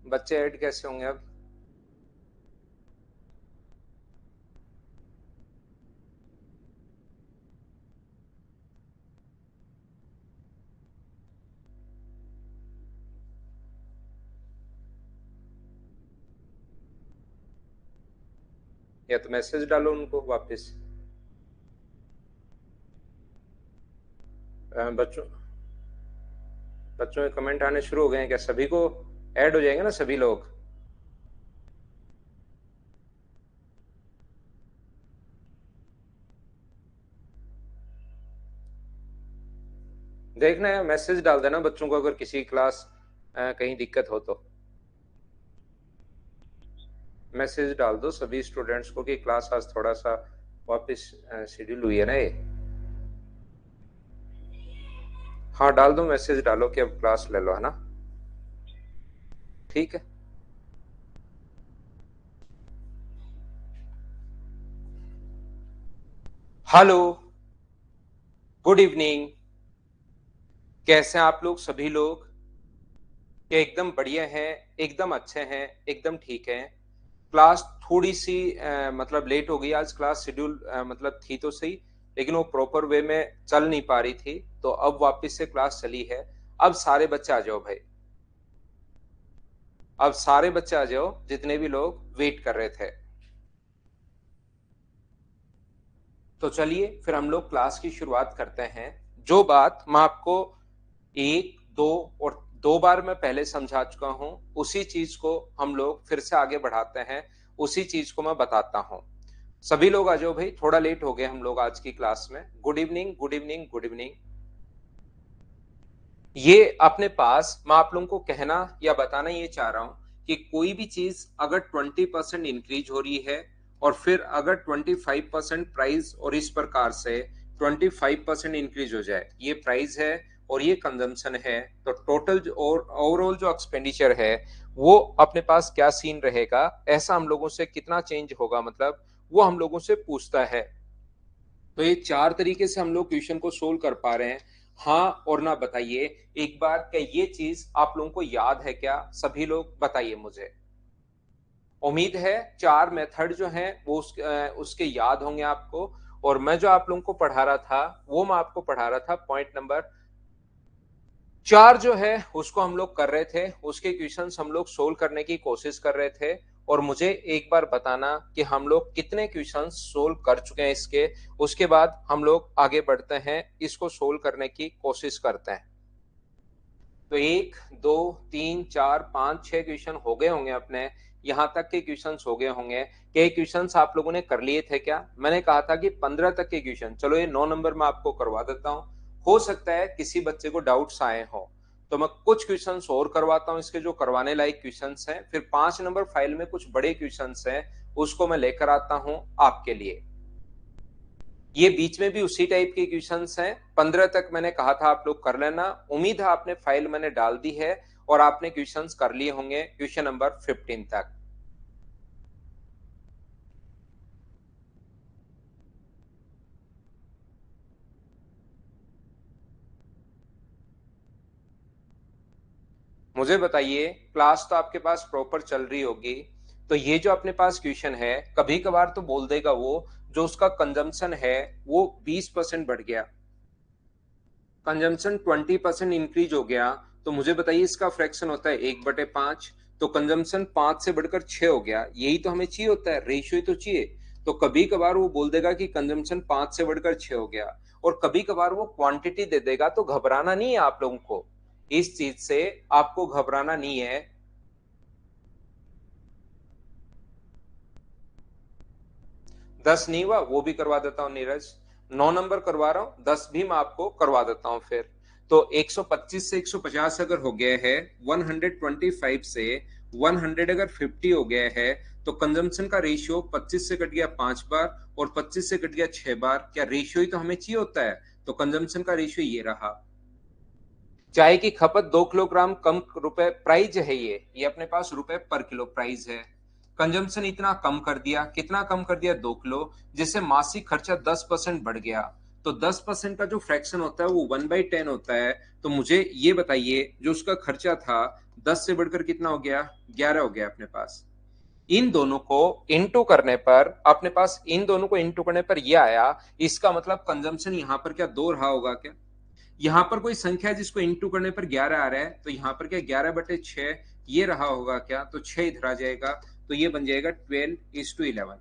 बच्चे ऐड कैसे होंगे अब? या तो मैसेज डालो उनको वापस। बच्चों बच्चों के कमेंट आने शुरू हो गए हैं क्या? सभी को ऐड हो जाएंगे ना सभी लोग? देखना है, मैसेज डाल देना बच्चों को अगर किसी क्लास कहीं दिक्कत हो तो। मैसेज डाल दो सभी स्टूडेंट्स को कि क्लास आज थोड़ा सा वापस शेड्यूल हुई है ना ये। हाँ डाल दो, मैसेज डालो कि अब क्लास ले लो, है ना? ठीक है। Hello, good evening. कैसे हैं आप लोग सभी लोग? ये एकदम बढ़िया हैं, एकदम अच्छे हैं, एकदम ठीक हैं। क्लास थोड़ी सी मतलब लेट हो गई आज। क्लास शेड्यूल मतलब थी तो सही, लेकिन वो प्रॉपर वे में चल नहीं पा रही थी, तो अब वापस से क्लास चली है। अब सारे बच्चे आ जाओ भाई, अब सारे बच्चे आ जाओ जितने भी लोग वेट कर रहे थे। तो चलिए फिर हम लोग क्लास की शुरुआत करते हैं। जो बात मैं आपको एक दो और दो बार मैं पहले समझा चुका हूं, उसी चीज को हम लोग फिर से आगे बढ़ाते हैं, उसी चीज को मैं बताता हूं। सभी लोग आ जाओ भाई, थोड़ा लेट हो गए हम लोग आज की क्लास में। Good evening, good evening, good evening. ये अपने पास मैं आप लोगों को कहना या बताना ये चाह रहा हूं कि कोई भी चीज अगर 20% इंक्रीज हो रही है और फिर अगर 25% प्राइस और इस प्रकार से 25% इंक्रीज हो जाए, ये प्राइस है और ये कंजम्पशन है, तो टोटल और ओवरऑल जो एक्सपेंडिचर है वो अपने पास क्या सीन रहेगा, ऐसा हम लोगों से कितना चेंज होगा, मतलब वो हम लोगों से पूछता है। तो ये चार तरीके से हम लोग क्वेश्चन को सोल्व कर पा रहे हैं। हाँ और ना बताइए एक बार, क्या ये चीज आप लोगों को याद है क्या? सभी लोग बताइए मुझे। उम्मीद है चार मेथड जो हैं वो उसके याद होंगे आपको। और मैं जो आप लोगों को पढ़ा रहा था वो मैं आपको पढ़ा रहा था पॉइंट नंबर चार जो है उसको हम लोग कर रहे थे, उसके क्वेश्चंस हम लोग सोल्व करने की कोशिश कर रहे थे। और मुझे एक बार बताना कि हम लोग कितने क्वेश्चंस सोल्व कर चुके हैं इसके। उसके बाद हम लोग आगे बढ़ते हैं, इसको सोल्व करने की कोशिश करते हैं। तो एक दो तीन चार पांच छह क्वेश्चन हो गए होंगे अपने, यहां तक के क्वेश्चंस हो गए होंगे। कई क्वेश्चंस आप लोगों ने कर लिए थे क्या? मैंने कहा था कि 15 तक के क्वेश्चन, चलो ये 9 नंबर में आपको करवा देता हूँ। हो सकता है किसी बच्चे को डाउट्स आए हो, तो मैं कुछ क्वेश्चंस और करवाता हूँ इसके, जो करवाने लायक क्वेश्चंस हैं। फिर 5 नंबर फाइल में कुछ बड़े क्वेश्चंस हैं, उसको मैं लेकर आता हूँ आपके लिए। ये बीच में भी उसी टाइप के क्वेश्चंस हैं। 15 तक मैंने कहा था आप लोग कर लेना। उम्मीद है आपने फाइल मैंने डाल दी है और आपने क्वेश्चंस कर लिए होंगे क्वेश्चन नंबर 15 तक। मुझे बताइए, क्लास तो आपके पास प्रॉपर चल रही होगी, तो ये जो अपने पास क्वेश्चन है, कभी कभार तो बोल देगा वो जो उसका कंजम्पशन है वो 20% बढ़ गया, कंजम्पशन 20% इंक्रीज हो गया। तो मुझे बताइए इसका फ्रैक्शन होता है 1/5, तो कंजम्पशन 5 से बढ़कर 6 हो गया। यही तो हमें चाहिए होता है, रेशियो ही तो चाहिए। तो कभी कभार वो बोल देगा कि कंजम्पशन 5 से बढ़कर 6 हो गया, और कभी कभार वो क्वांटिटी दे देगा। तो घबराना नहीं है आप लोगों को, इस चीज से आपको घबराना नहीं है। 10 नहीं हुआ वो भी करवा देता हूँ नीरज, 9 नंबर करवा रहा हूँ, 10 भी मैं आपको करवा देता हूँ फिर। तो 125 से 150 अगर हो गया है, 125 से 100 अगर 50 हो गया है, तो कंजम्पशन का रेशियो 25 से कट गया 5 बार और 25 से कट गया 6 बार। क्या रेशियो ही तो हमें चाहिए होता है, तो कंजम्पशन का रेशियो ये रहा। चाय की खपत 2 किलोग्राम कम रुपए प्राइस है, ये अपने पास रुपए पर किलो प्राइस है। कंजम्पशन इतना कम कर दिया, कितना कम कर दिया? 2 किलो, जिससे मासिक खर्चा 10% बढ़ गया। तो 10% का जो फ्रैक्शन होता है वो 1/10 होता है। तो मुझे ये बताइए जो उसका खर्चा था 10 से बढ़कर कितना हो गया, 11 हो गया अपने पास। इन दोनों को इंटू करने पर अपने पास, इन दोनों को इंटू करने पर ये आया। इसका मतलब कंजम्पशन यहाँ पर क्या 2 रहा होगा क्या? यहाँ पर कोई संख्या है जिसको इंटू करने पर 11 आ रहा है, तो यहाँ पर क्या 11/6 ये रहा होगा क्या? तो 6 इधर आ जाएगा, तो ये बन जाएगा 12:11।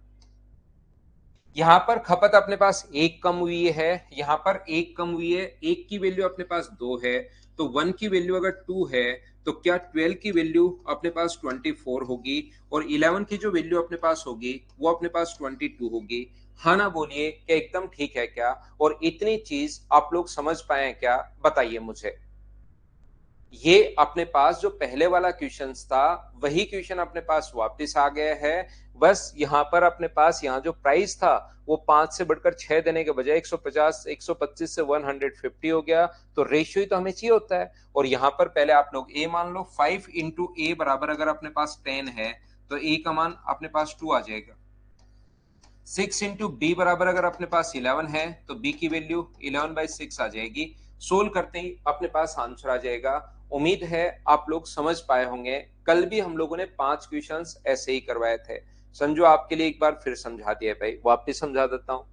यहाँ पर खपत अपने पास एक कम हुई है, यहाँ पर एक कम हुई है, एक की वैल्यू अपने पास 2 है, तो 1 की वैल्यू अगर 2 है तो क्या 12 की वैल्यू अपने पास 24 होगी, और 11 की जो वैल्यू अपने पास होगी वो अपने पास 22 होगी। हाँ ना बोलिए, क्या एकदम ठीक है क्या? और इतनी चीज आप लोग समझ पाए क्या? बताइए मुझे। ये अपने पास जो पहले वाला क्वेश्चन था वही क्वेश्चन अपने पास वापस आ गया है। बस यहाँ पर अपने पास यहाँ जो प्राइस था वो 5 से बढ़कर 6 देने के बजाय 150 125 से 150 हो गया। तो रेशियो ही तो हमें चाहिए होता है। और यहाँ पर पहले आप लोग ए मान लो, 5 इंटू ए बराबर अगर अपने पास 10 है तो ए का मान अपने पास 2 आ जाएगा। 6 इंटू बी बराबर अगर अपने पास 11 है तो बी की वैल्यू 11/6 आ जाएगी। सोल्व करते ही अपने पास आंसर आ जाएगा। उम्मीद है आप लोग समझ पाए होंगे। कल भी हम लोगों ने 5 क्वेश्चंस ऐसे ही करवाए थे। संजू आपके लिए एक बार फिर समझा दिया भाई, वापस समझा देता हूँ।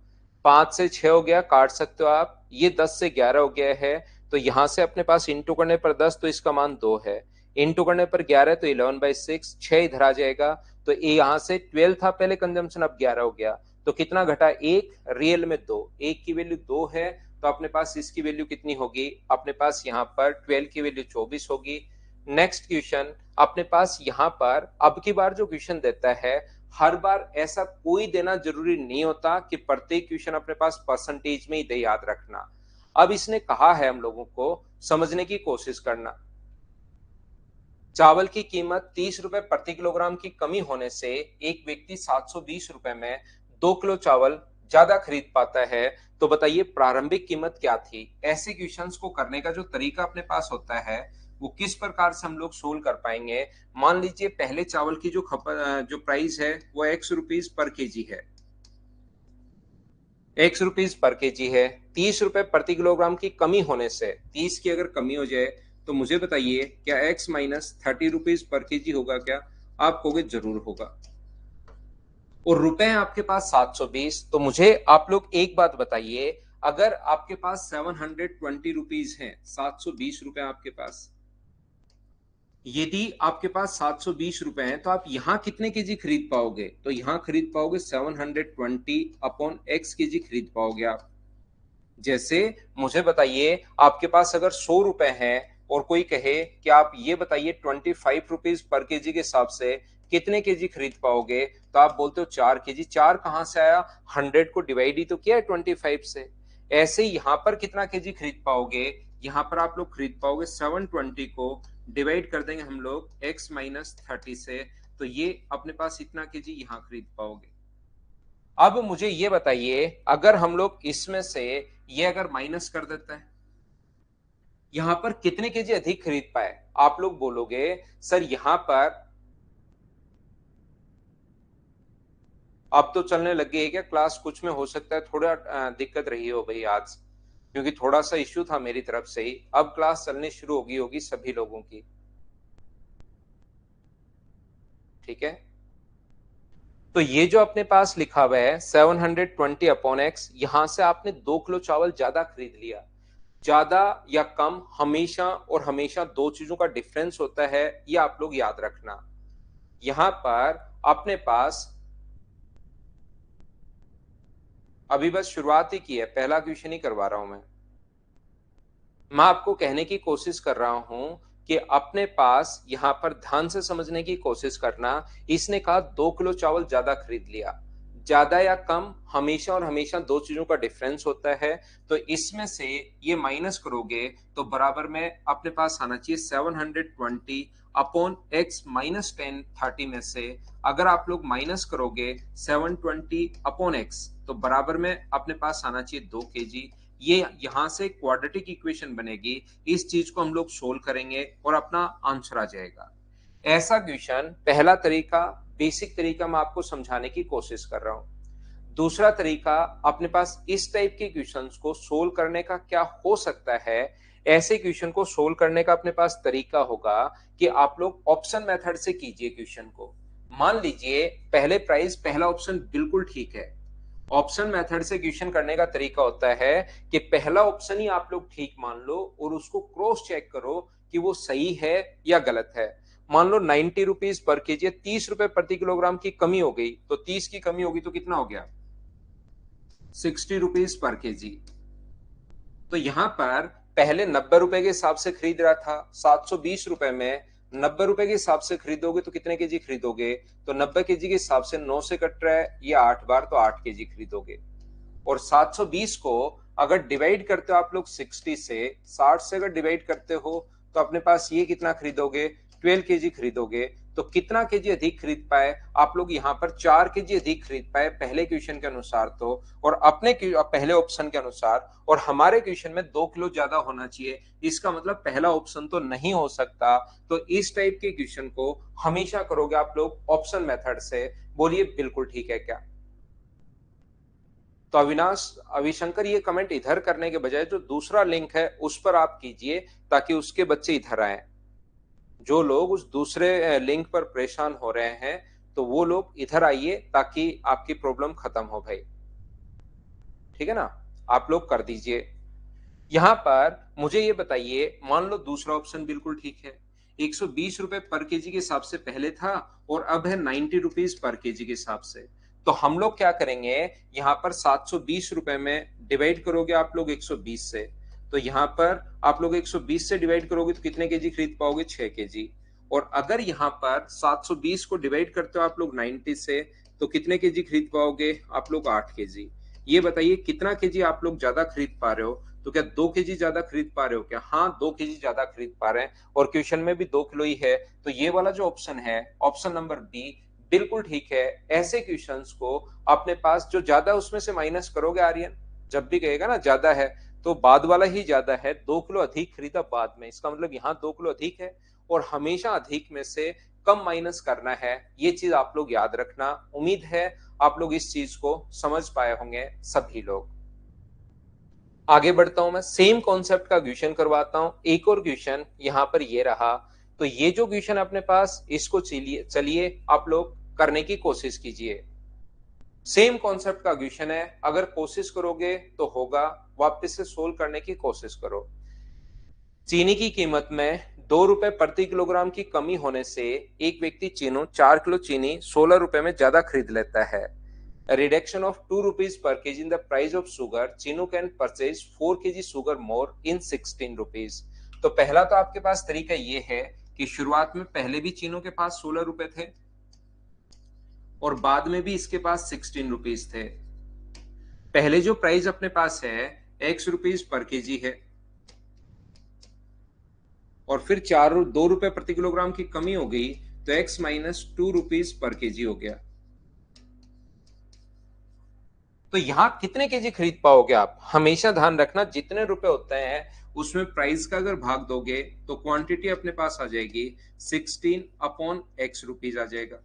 5 से 6 हो गया, काट सकते हो आप। ये 10 से 11 हो गया है, तो यहां से अपने पास इंटू करने पर 10 तो इसका मान 2 है, इंटू करने पर 11 तो 11/6, 6 इधर आ जाएगा। तो ये यहां से 12 था पहले कंजम्पशन, अब 11 हो गया। तो कितना घटा? एक, रियल में 2, एक की वैल्यू 2 है, तो अपने पास इसकी वैल्यू कितनी होगी? अपने पास यहाँ पर 12 की वैल्यू 24 होगी। नेक्स्ट क्वेश्चन अपने पास यहाँ पर अब की बार जो क्वेश्चन देता है, हर बार ऐसा कोई देना जरूरी नहीं होता कि प्रत्येक क्वेश्चन अपने पास परसेंटेज में ही दे, याद रखना। अब इसने कहा है हम लोगों को समझने की कोशिश करना। चावल की कीमत 30 रुपए प्रति किलोग्राम की कमी होने से एक व्यक्ति 720 रुपए में 2 किलो चावल ज्यादा खरीद पाता है। तो बताइए प्रारंभिक कीमत क्या थी? ऐसे क्वेश्चंस को करने का जो तरीका अपने पास होता है वो किस प्रकार से हम लोग सोल्व कर पाएंगे। मान लीजिए पहले चावल की जो प्राइस है वो ₹X पर केजी है, ₹X पर केजी है। 30 रुपए प्रति किलोग्राम की कमी होने से, 30 की अगर कमी हो जाए तो मुझे बताइए क्या X माइनस ₹30 पर केजी होगा क्या? आप कहोगे जरूर होगा। और रुपए हैं आपके पास 720। तो मुझे आप लोग एक बात बताइए, अगर आपके पास 720 है, 720 रुपए आपके पास, यदि आपके पास 720 रुपए हैं तो आप यहां कितने केजी खरीद पाओगे? तो यहां खरीद पाओगे 720/x केजी खरीद पाओगे आप। जैसे मुझे बताइए आपके पास अगर 100 रुपए हैं और कोई कहे कि आप ये बताइए ₹25 पर केजी के हिसाब से कितने केजी खरीद पाओगे, तो आप बोलते हो 4 केजी। 4 कहां से आया? 100 को डिवाइड ही तो किया है 25 से। ऐसे ही यहां पर कितना केजी खरीद पाओगे? यहां पर आप लोग खरीद पाओगे 720 को डिवाइड कर देंगे हम लोग x-30 से, तो ये अपने पास इतना केजी यहां खरीद पाओगे। अब मुझे ये बताइए अगर हम लोग इसमें से ये अगर माइनस कर देते हैं, यहां पर कितने केजी अधिक खरीद पाए? आप लोग बोलोगे सर यहां पर अब तो चलने लग गई है क्या क्लास? कुछ में हो सकता है थोड़ा दिक्कत रही हो भाई आज, क्योंकि थोड़ा सा इश्यू था मेरी तरफ से ही। अब क्लास चलनी शुरू होगी होगी सभी लोगों की, ठीक है? तो ये जो अपने पास लिखा हुआ है 720/x, यहां से आपने 2 किलो चावल ज्यादा खरीद लिया। ज्यादा या कम हमेशा और हमेशा दो चीजों का डिफरेंस होता है, ये आप लोग याद रखना। यहां पर अपने पास अभी बस शुरुआत ही की है, पहला क्वेश्चन ही करवा रहा हूं मैं आपको कहने की कोशिश कर रहा हूं कि अपने पास यहां पर ध्यान से समझने की कोशिश करना। इसने कहा 2 किलो चावल ज्यादा खरीद लिया। ज्यादा या कम हमेशा और हमेशा दो चीजों का डिफरेंस होता है। तो इसमें से ये माइनस करोगे तो बराबर में अपने पास आना चाहिए 720/x-10 30 में से अगर आप लोग माइनस करोगे 720/x तो बराबर में अपने पास आना चाहिए 2 केजी। ये यहां से क्वाड्रेटिक इक्वेशन बनेगी। इस चीज को हम लोग सोल्व करेंगे और अपना आंसर आ जाएगा। ऐसा क्वेश्चन, पहला तरीका बेसिक तरीका मैं आपको समझाने की कोशिश कर रहा हूं। दूसरा तरीका अपने पास इस टाइप के क्वेश्चंस को सोल्व करने का क्या हो सकता है, ऐसे क्वेश्चन को सोल्व करने का अपने पास तरीका होगा कि आप लोग ऑप्शन मेथड से कीजिए क्वेश्चन को। मान लीजिए पहले प्राइस पहला ऑप्शन बिल्कुल ठीक है। ऑप्शन मेथड से क्वेश्चन करने का तरीका होता है कि पहला ऑप्शन ही आप लोग ठीक मान लो और उसको क्रॉस चेक करो कि वो सही है या गलत है। मान लो 90 रुपीज पर केजी, 30 रुपए प्रति किलोग्राम की कमी हो गई, तो 30 की कमी होगी तो कितना हो गया, 60 रुपीज पर केजी। तो यहां पर पहले 90 रुपए के हिसाब से खरीद रहा था, 720 रुपए में 90 रुपए के हिसाब से खरीदोगे तो कितने केजी खरीदोगे, तो 90 केजी के हिसाब से 9 से कट रहा है ये 8 बार, तो 8 केजी खरीदोगे। और 720 को अगर डिवाइड करते हो आप लोग 60 से, 60 से अगर डिवाइड करते हो तो अपने पास ये कितना खरीदोगे, 12 केजी खरीदोगे। तो कितना केजी अधिक खरीद पाए आप लोग, यहाँ पर 4 केजी अधिक खरीद पाए पहले क्वेश्चन के अनुसार तो, और अपने पहले ऑप्शन के अनुसार, और हमारे क्वेश्चन में 2 किलो ज्यादा होना चाहिए, इसका मतलब पहला ऑप्शन तो नहीं हो सकता। तो इस टाइप के क्वेश्चन को हमेशा करोगे आप लोग ऑप्शन मेथड से। बोलिए बिल्कुल ठीक है क्या? तो अविनाश, अविशंकर, ये कमेंट इधर करने के बजाय जो दूसरा लिंक है उस पर आप कीजिए ताकि उसके बच्चे इधर आए। जो लोग उस दूसरे लिंक पर परेशान हो रहे हैं तो वो लोग इधर आइए ताकि आपकी प्रॉब्लम खत्म हो भाई, ठीक है ना? आप लोग कर दीजिए। यहां पर मुझे ये बताइए, मान लो दूसरा ऑप्शन बिल्कुल ठीक है, 120 रुपए पर केजी के हिसाब से पहले था और अब है 90 रुपीज पर केजी के हिसाब से। तो हम लोग क्या करेंगे, यहां पर 720 रुपए में डिवाइड करोगे आप लोग 120 से, तो यहां पर आप लोग 120 से डिवाइड करोगे तो कितने केजी खरीद पाओगे, 6 केजी। और अगर यहां पर 720 को डिवाइड करते हो आप लोग 90 से, तो कितने केजी खरीद पाओगे आप लोग, 8 केजी। ये बताइए कितना केजी आप लोग ज्यादा खरीद पा रहे हो, तो क्या 2 केजी ज्यादा खरीद पा रहे हो क्या? हाँ, 2 केजी ज्यादा खरीद पा रहे हैं, और क्वेश्चन में भी 2 किलो ही है। तो ये वाला जो ऑप्शन है, ऑप्शन नंबर बी, बिल्कुल ठीक है। ऐसे क्वेश्चंस को अपने पास जो ज्यादा उसमें से माइनस करोगे आर्यन, जब भी कहेगा ना ज्यादा है तो बाद वाला ही ज्यादा है, 2 किलो अधिक खरीदा बाद में, इसका मतलब यहाँ 2 किलो अधिक है, और हमेशा अधिक में से कम माइनस करना है। ये चीज आप लोग याद रखना। उम्मीद है आप लोग इस चीज को समझ पाए होंगे सभी लोग। आगे बढ़ता हूं, मैं सेम कॉन्सेप्ट का क्वेश्चन करवाता हूं। एक और क्वेश्चन यहां पर ये रहा। तो ये जो क्वेश्चन अपने पास, इसको चलिए आप लोग करने की कोशिश कीजिए। सेम कॉन्सेप्ट का क्वेश्चन है, अगर कोशिश करोगे तो होगा, वापस से सोल्व करने की कोशिश करो। चीनी की कीमत में 2 रुपए प्रति किलोग्राम की कमी होने से एक व्यक्ति चीनो 4 किलो चीनी 16 रुपए में ज्यादा खरीद लेता है। Reduction of 2 rupees per kg in the price of sugar, Chino can purchase 4 kg sugar more in 16 rupees। तो पहला तो आपके पास तरीका ये है कि शुरुआत में पहले भी चीनो के पास 16 रुपए थे और बाद में भी इसके पास 16 रुपीज थे। पहले जो प्राइस अपने पास है x रुपीज पर केजी है, और फिर 2 रुपए प्रति किलोग्राम की कमी हो गई तो x माइनस 2 रुपीज पर केजी हो गया। तो यहां कितने केजी खरीद पाओगे आप? हमेशा ध्यान रखना, जितने रुपए होते हैं उसमें प्राइस का अगर भाग दोगे तो क्वांटिटी अपने पास आ जाएगी 16 अपॉन x रुपीज आ जाएगा,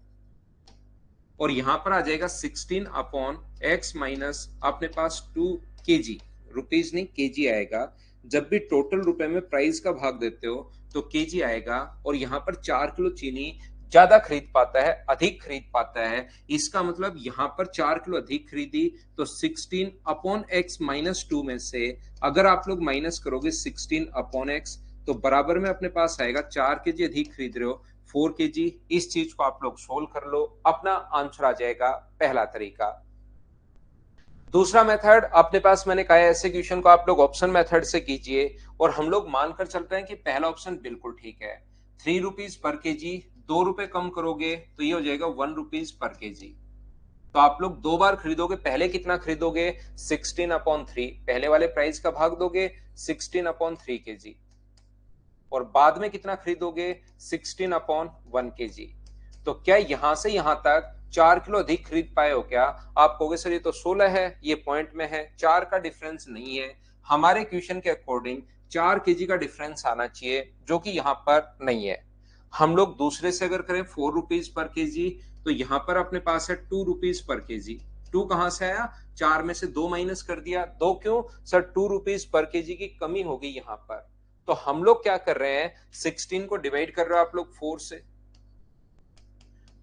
और यहां पर आ जाएगा 16 अपॉन x माइनस अपने पास 2 केजी, रुपीज नहीं केजी आएगा। जब भी टोटल रुपए में प्राइस का भाग देते हो तो केजी आएगा, और यहां पर 4 किलो चीनी ज्यादा खरीद पाता है, अधिक खरीद पाता है। इसका मतलब यहां पर 4 किलो अधिक खरीदी, तो 16 अपॉन एक्स माइनस 2 में से अगर आप लोग माइनस करोगे 16 अपॉन एक्स, तो बराबर में अपने पास आएगा 4 केजी अधिक खरीद रहे हो 4 केजी। इस चीज को आप लोग सोल्व कर लो, अपना आंसर आ जाएगा पहला तरीका। दूसरा मेथड अपने पास मैंने कहा है, ऐसे क्वेश्चन को आप लोग ऑप्शन मेथड से कीजिए, और हम लोग मानकर चलते हैं कि पहला ऑप्शन बिल्कुल ठीक है। 3 रुपीज पर केजी, 2 रुपए कम करोगे तो ये हो जाएगा 1 रुपीज पर केजी। तो आप लोग 2 बार खरीदोगे, पहले कितना खरीदोगे 16 अपॉन 3, पहले वाले प्राइस का भाग दोगे 16 अपॉन 3 केजी, और बाद में कितना खरीदोगे 16 अपॉन 1 केजी। तो क्या यहां से यहां तक 4 किलो अधिक खरीद पाए हो क्या? आप कहोगे सर ये तो 16 है, ये पॉइंट में है, 4 का डिफरेंस नहीं है। हमारे क्वेश्चन के अकॉर्डिंग 4 केजी का डिफरेंस आना चाहिए, जो कि यहां पर नहीं है। हम लोग दूसरे से अगर करें 4 रुपीज पर केजी, तो यहां पर अपने पास है 2 रुपीज पर केजी, टू कहां से आया, 4 में से 2 माइनस कर दिया, 2 क्यों सर, 2 रुपीज पर केजी की कमी हो गई यहां पर। तो हम लोग क्या कर रहे हैं, 16 को डिवाइड कर रहे हो आप लोग 4 से,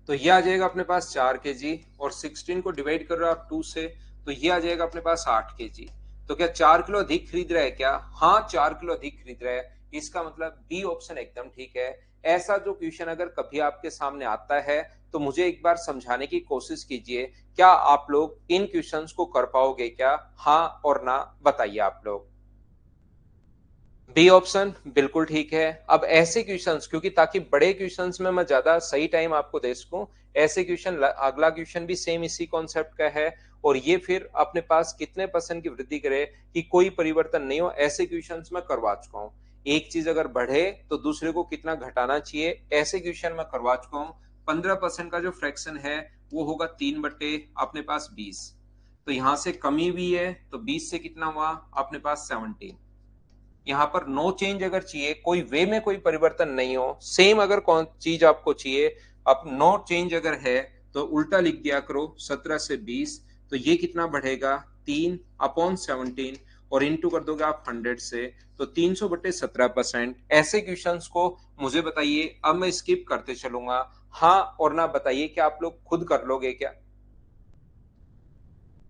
तो ये आ जाएगा अपने पास 4 kg, और 16 को डिवाइड कर रहे हो आप 2 से, तो ये आ जाएगा अपने पास 8 kg। तो क्या 4 किलो अधिक खरीद रहा है क्या, हाँ 4 किलो अधिक खरीद रहा है, इसका मतलब बी ऑप्शन एकदम ठीक है। ऐसा जो क्वेश्चन अगर कभी आपके सामने आता है तो मुझे एक बार समझाने की कोशिश कीजिए, क्या आप लोग इन क्वेश्चंस को कर पाओगे क्या, हाँ और ना बताइए आप लोग। बी ऑप्शन बिल्कुल ठीक है। अब ऐसे क्वेश्चंस, क्योंकि ताकि बड़े क्वेश्चंस में मैं ज्यादा सही टाइम आपको दे सकूं, ऐसे क्वेश्चन, अगला क्वेश्चन भी सेम इसी कॉन्सेप्ट का है, और ये फिर अपने पास कितने परसेंट की वृद्धि करे कि कोई परिवर्तन नहीं हो, ऐसे क्वेश्चंस मैं करवा चुका हूं। एक चीज अगर बढ़े तो दूसरे को कितना घटाना चाहिए, ऐसे क्वेश्चन मैं करवा चुका हूं। 15% का जो फ्रैक्शन है वो होगा 3 बटे अपने पास 20, तो यहां से कमी भी है, तो 20 से कितना हुआ अपने पास 17। यहाँ पर नो चेंज अगर चाहिए, कोई वे में कोई परिवर्तन नहीं हो, सेम अगर कौन चीज आपको चाहिए, अब नो चेंज अगर है तो उल्टा लिख दिया करो, 17 से 20, तो ये कितना बढ़ेगा 3/17, और इंटू कर दोगे आप 100 से, तो 300/17%। ऐसे क्वेश्चंस को मुझे बताइए, अब मैं स्किप करते चलूंगा, हाँ और ना बताइए कि आप लोग खुद कर लोगे क्या।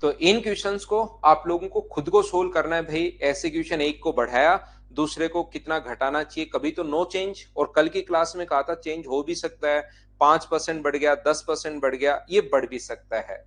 तो इन क्वेश्चंस को आप लोगों को खुद को सोल्व करना है भाई। ऐसे क्वेश्चन एक को बढ़ाया, दूसरे को कितना घटाना चाहिए, कभी तो नो चेंज, और कल की क्लास में कहा था चेंज हो भी सकता है, 5% बढ़ गया, 10% बढ़ गया, ये बढ़ भी सकता है।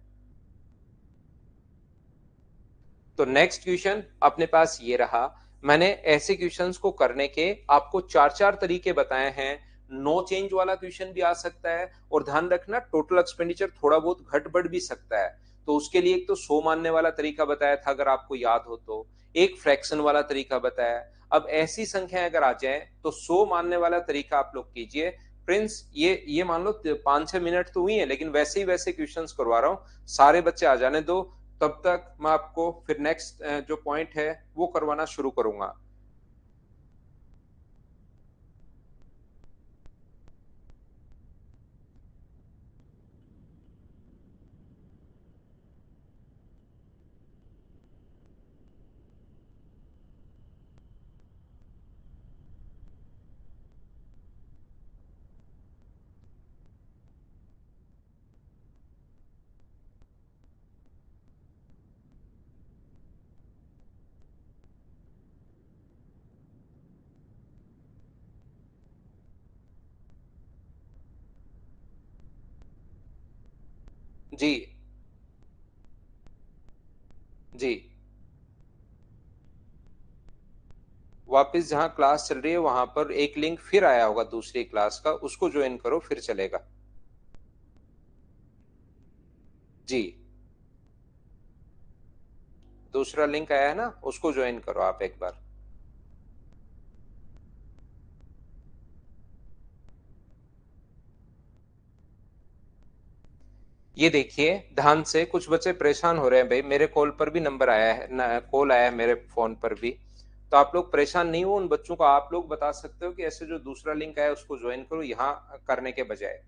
तो नेक्स्ट क्वेश्चन अपने पास ये रहा। मैंने ऐसे क्वेश्चंस को करने के आपको चार चार तरीके बताए हैं। नो चेंज वाला क्वेश्चन भी आ सकता है, और ध्यान रखना टोटल एक्सपेंडिचर थोड़ा बहुत घट बढ़ भी सकता है, तो उसके लिए एक तो 100 मानने वाला तरीका बताया था अगर आपको याद हो तो, एक फ्रैक्शन वाला तरीका बताया। अब ऐसी संख्या अगर आ जाए तो 100 मानने वाला तरीका आप लोग कीजिए। प्रिंस, ये मान लो 5-6 मिनट तो हुई है, लेकिन वैसे ही वैसे क्वेश्चंस करवा रहा हूँ, सारे बच्चे आ जाने दो, तब तक मैं आपको फिर नेक्स्ट जो पॉइंट है वो करवाना शुरू करूंगा। जी जी, वापस जहां क्लास चल रही है वहां पर एक लिंक फिर आया होगा दूसरी क्लास का, उसको ज्वाइन करो फिर चलेगा। जी, दूसरा लिंक आया है ना, उसको ज्वाइन करो आप एक बार। ये देखिए ध्यान से, कुछ बच्चे परेशान हो रहे हैं भाई, मेरे कॉल पर भी नंबर आया है, कॉल आया है मेरे फोन पर भी, तो आप लोग परेशान नहीं हो, उन बच्चों को आप लोग बता सकते हो कि ऐसे जो दूसरा लिंक आया उसको ज्वाइन करो यहाँ करने के बजाय।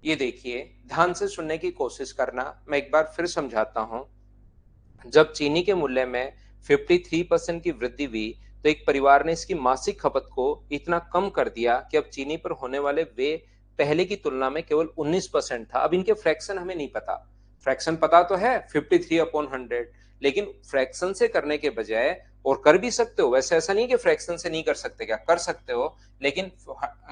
ये देखिए ध्यान से सुनने की कोशिश करना, मैं एक बार फिर समझाता हूं। जब चीनी के मूल्य में 53% की वृद्धि हुई, तो एक परिवार ने इसकी मासिक खपत को इतना कम कर दिया कि अब चीनी पर होने वाले वे पहले की तुलना में केवल 19% था। अब इनके फ्रैक्शन हमें नहीं पता, फ्रैक्शन पता तो है 53/100, लेकिन फ्रैक्शन से करने के बजाय, और कर भी सकते हो वैसे, ऐसा नहीं कि फ्रैक्शन से नहीं कर सकते, क्या कर सकते हो, लेकिन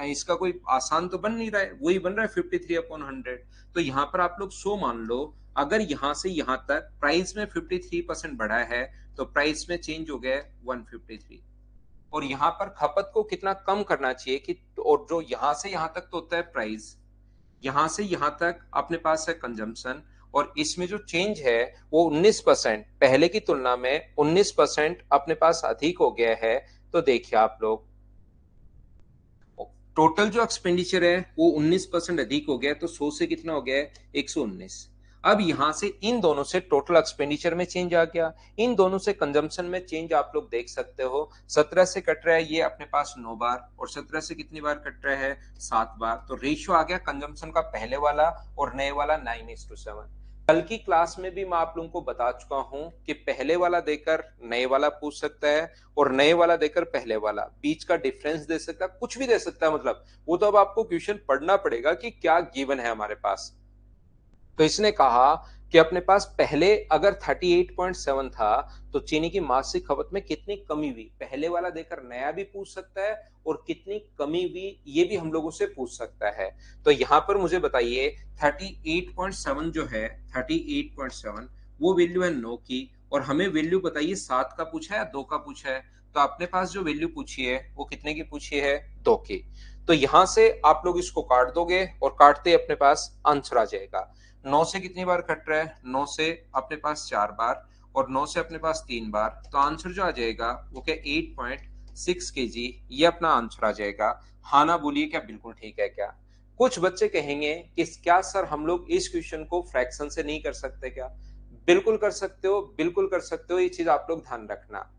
इसका कोई आसान तो बन नहीं रहा है, वही बन रहा है 53/100। तो यहाँ पर आप लोग 100 मान लो, अगर यहां से यहां तक प्राइस में 53% बढ़ा है, तो प्राइस में चेंज हो गया 153, और यहां पर खपत को कितना कम करना चाहिए कि, और जो यहां से यहां तक तो होता है प्राइस, यहां से यहां तक अपने पास है कंजम्पशन, और इसमें जो चेंज है वो 19%, पहले की तुलना में 19% अपने पास अधिक हो गया है। तो देखिए आप लोग, टोटल जो एक्सपेंडिचर है वो 19% अधिक हो गया है, तो 100 से कितना हो गया है 119। अब यहां से इन दोनों से टोटल एक्सपेंडिचर में चेंज आ गया, इन दोनों से कंजम्पशन में चेंज आप लोग देख सकते हो। 17 से कट रहा है ये अपने पास 9 बार, और 17 से कितनी बार कट रहा है 7 बार। तो रेशियो आ गया कंजम्पशन का पहले वाला और नए वाला 9:7। कल की क्लास में भी मैं आप लोगों को बता चुका हूं कि पहले वाला देकर नए वाला पूछ सकता है और नए वाला देकर पहले वाला, बीच का डिफरेंस दे सकता है, कुछ भी दे सकता है। मतलब वो तो अब आपको क्वेश्चन पढ़ना पड़ेगा कि क्या गिवन है हमारे पास। तो इसने कहा कि अपने पास पहले अगर 38.7 था तो चीनी की मासिक खपत में कितनी कमी हुई, पहले वाला देकर नया भी पूछ सकता है और कितनी कमी हुई ये भी हम लोगों से पूछ सकता है। तो यहां पर मुझे बताइए 38.7 जो है 38.7 वो वैल्यू है 9 की, और हमें वैल्यू बताइए 7 का पूछा है 2 का पूछा है। तो अपने पास जो वैल्यू पूछी है वो कितने की पूछी है 2 की। तो यहां से आप लोग इसको काट दोगे और काटते ही अपने पास आंसर आ जाएगा। 9 से कितनी बार कट रहा है 9 से अपने पास 4 बार, और 9 से अपने पास 3 बार। तो आंसर जो आ जाएगा वो क्या 8.6 kg, ये अपना आंसर आ जाएगा। हाँ ना बोलिए क्या बिल्कुल ठीक है क्या? कुछ बच्चे कहेंगे कि क्या सर हम लोग इस क्वेश्चन को फ्रैक्शन से नहीं कर सकते क्या? बिल्कुल कर सकते हो, बिल्कुल कर सकते हो, ये चीज आप लोग ध्यान रखना।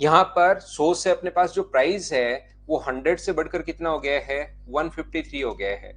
यहाँ पर 100 से अपने पास जो प्राइस है वो 100 से बढ़कर कितना हो गया है 153 हो गया है,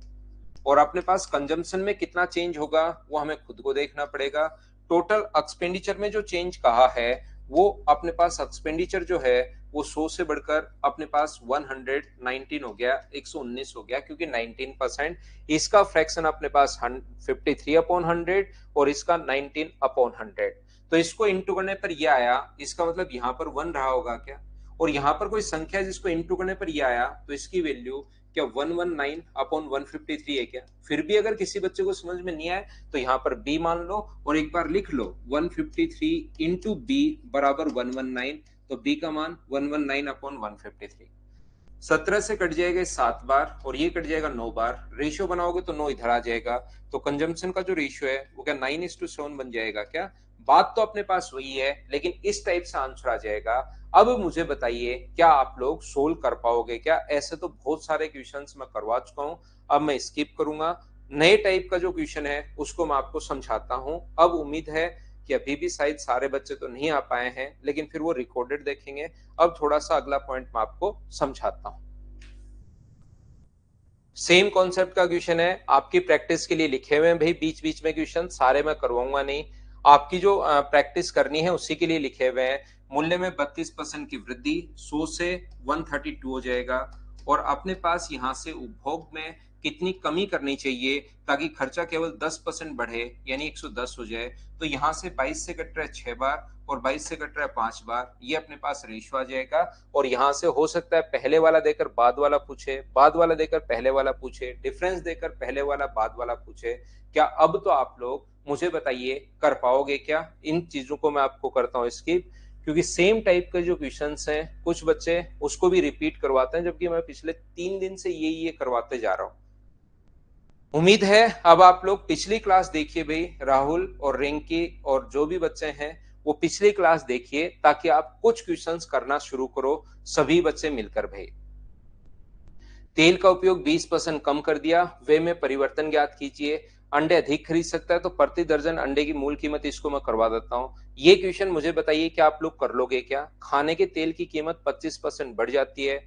और अपने पास कंजम्पशन में कितना चेंज होगा वो हमें खुद को देखना पड़ेगा। टोटल एक्सपेंडिचर में जो चेंज कहा है वो अपने पास एक्सपेंडिचर जो है वो 100 से बढ़कर अपने पास 119 हो गया, 119 हो गया, क्योंकि 19%। इसका फ्रैक्शन अपने पास 53/100 और इसका 19/100। तो इसको इंटू करने पर ये आया, इसका मतलब यहाँ पर 1 रहा होगा क्या? और यहाँ पर कोई संख्या जिसको इंटू करने पर ये आया तो इसकी वैल्यू क्या 119/153 है क्या? फिर भी अगर किसी बच्चे को समझ में नहीं आए तो यहाँ पर b मान लो और एक बार लिख लो 153 इंटू बी बराबर 119। तो b का मान 119/153। 17 से कट जाएगा 7 बार और ये कट जाएगा 9 बार, रेशियो बनाओगे तो 9 इधर आ जाएगा। तो कंजम्पशन का जो रेशियो है वो क्या 9:7 बन जाएगा क्या? बात तो अपने पास वही है लेकिन इस टाइप से आंसर आ जाएगा। अब मुझे बताइए क्या आप लोग सोल्व कर पाओगे क्या? ऐसे तो बहुत सारे क्वेश्चंस मैं करवा चुका हूं, अब मैं स्किप करूंगा। नए टाइप का जो क्वेश्चन है उसको मैं आपको समझाता हूं। अब उम्मीद है कि अभी भी शायद सारे बच्चे तो नहीं आ पाए हैं लेकिन फिर वो रिकॉर्डेड देखेंगे। अब थोड़ा सा अगला पॉइंट मैं आपको समझाता हूं। सेम कॉन्सेप्ट का क्वेश्चन है, आपकी प्रैक्टिस के लिए लिखे हुए हैं भाई, बीच बीच में क्वेश्चन सारे मैं करवाऊंगा नहीं, आपकी जो प्रैक्टिस करनी है उसी के लिए लिखे हुए हैं। मूल्य में 32% की वृद्धि 100 से 132 हो जाएगा, और अपने पास यहां से उपभोग में कितनी कमी करनी चाहिए ताकि खर्चा केवल 10% बढ़े यानी 110 हो जाए। तो यहां से 22 से कट रहा है 6 बार और 22 से कट रहा है 5 बार, ये अपने पास रेशियो आ जाएगा। और यहां से हो सकता है पहले वाला देकर बाद वाला पूछे, बाद वाला देकर पहले वाला पूछे, डिफरेंस देकर पहले वाला बाद वाला पूछे। क्या अब तो आप लोग मुझे बताइए कर पाओगे क्या? इन चीजों को मैं आपको करता हूँ स्किप, क्योंकि सेम टाइप के जो क्वेश्चंस हैं कुछ बच्चे उसको भी रिपीट करवाते हैं, जबकि मैं पिछले 3 दिन से ये करवाते जा रहा हूँ। उम्मीद है अब आप लोग पिछली क्लास देखिए भाई, राहुल और रिंकी और जो भी बच्चे हैं वो पिछली क्लास देखिए ताकि आप कुछ क्वेश्चंस करना शुरू करो सभी बच्चे मिलकर भाई। तेल का उपयोग 20% कम कर दिया, वे में परिवर्तन ज्ञात कीजिए। अंडे अधिक खरीद सकता है तो प्रति दर्जन अंडे की मूल कीमत, इसको मैं करवा देता हूँ। ये क्वेश्चन मुझे बताइए क्या आप लोग कर लोगे क्या? खाने के तेल की कीमत 25% बढ़ जाती है,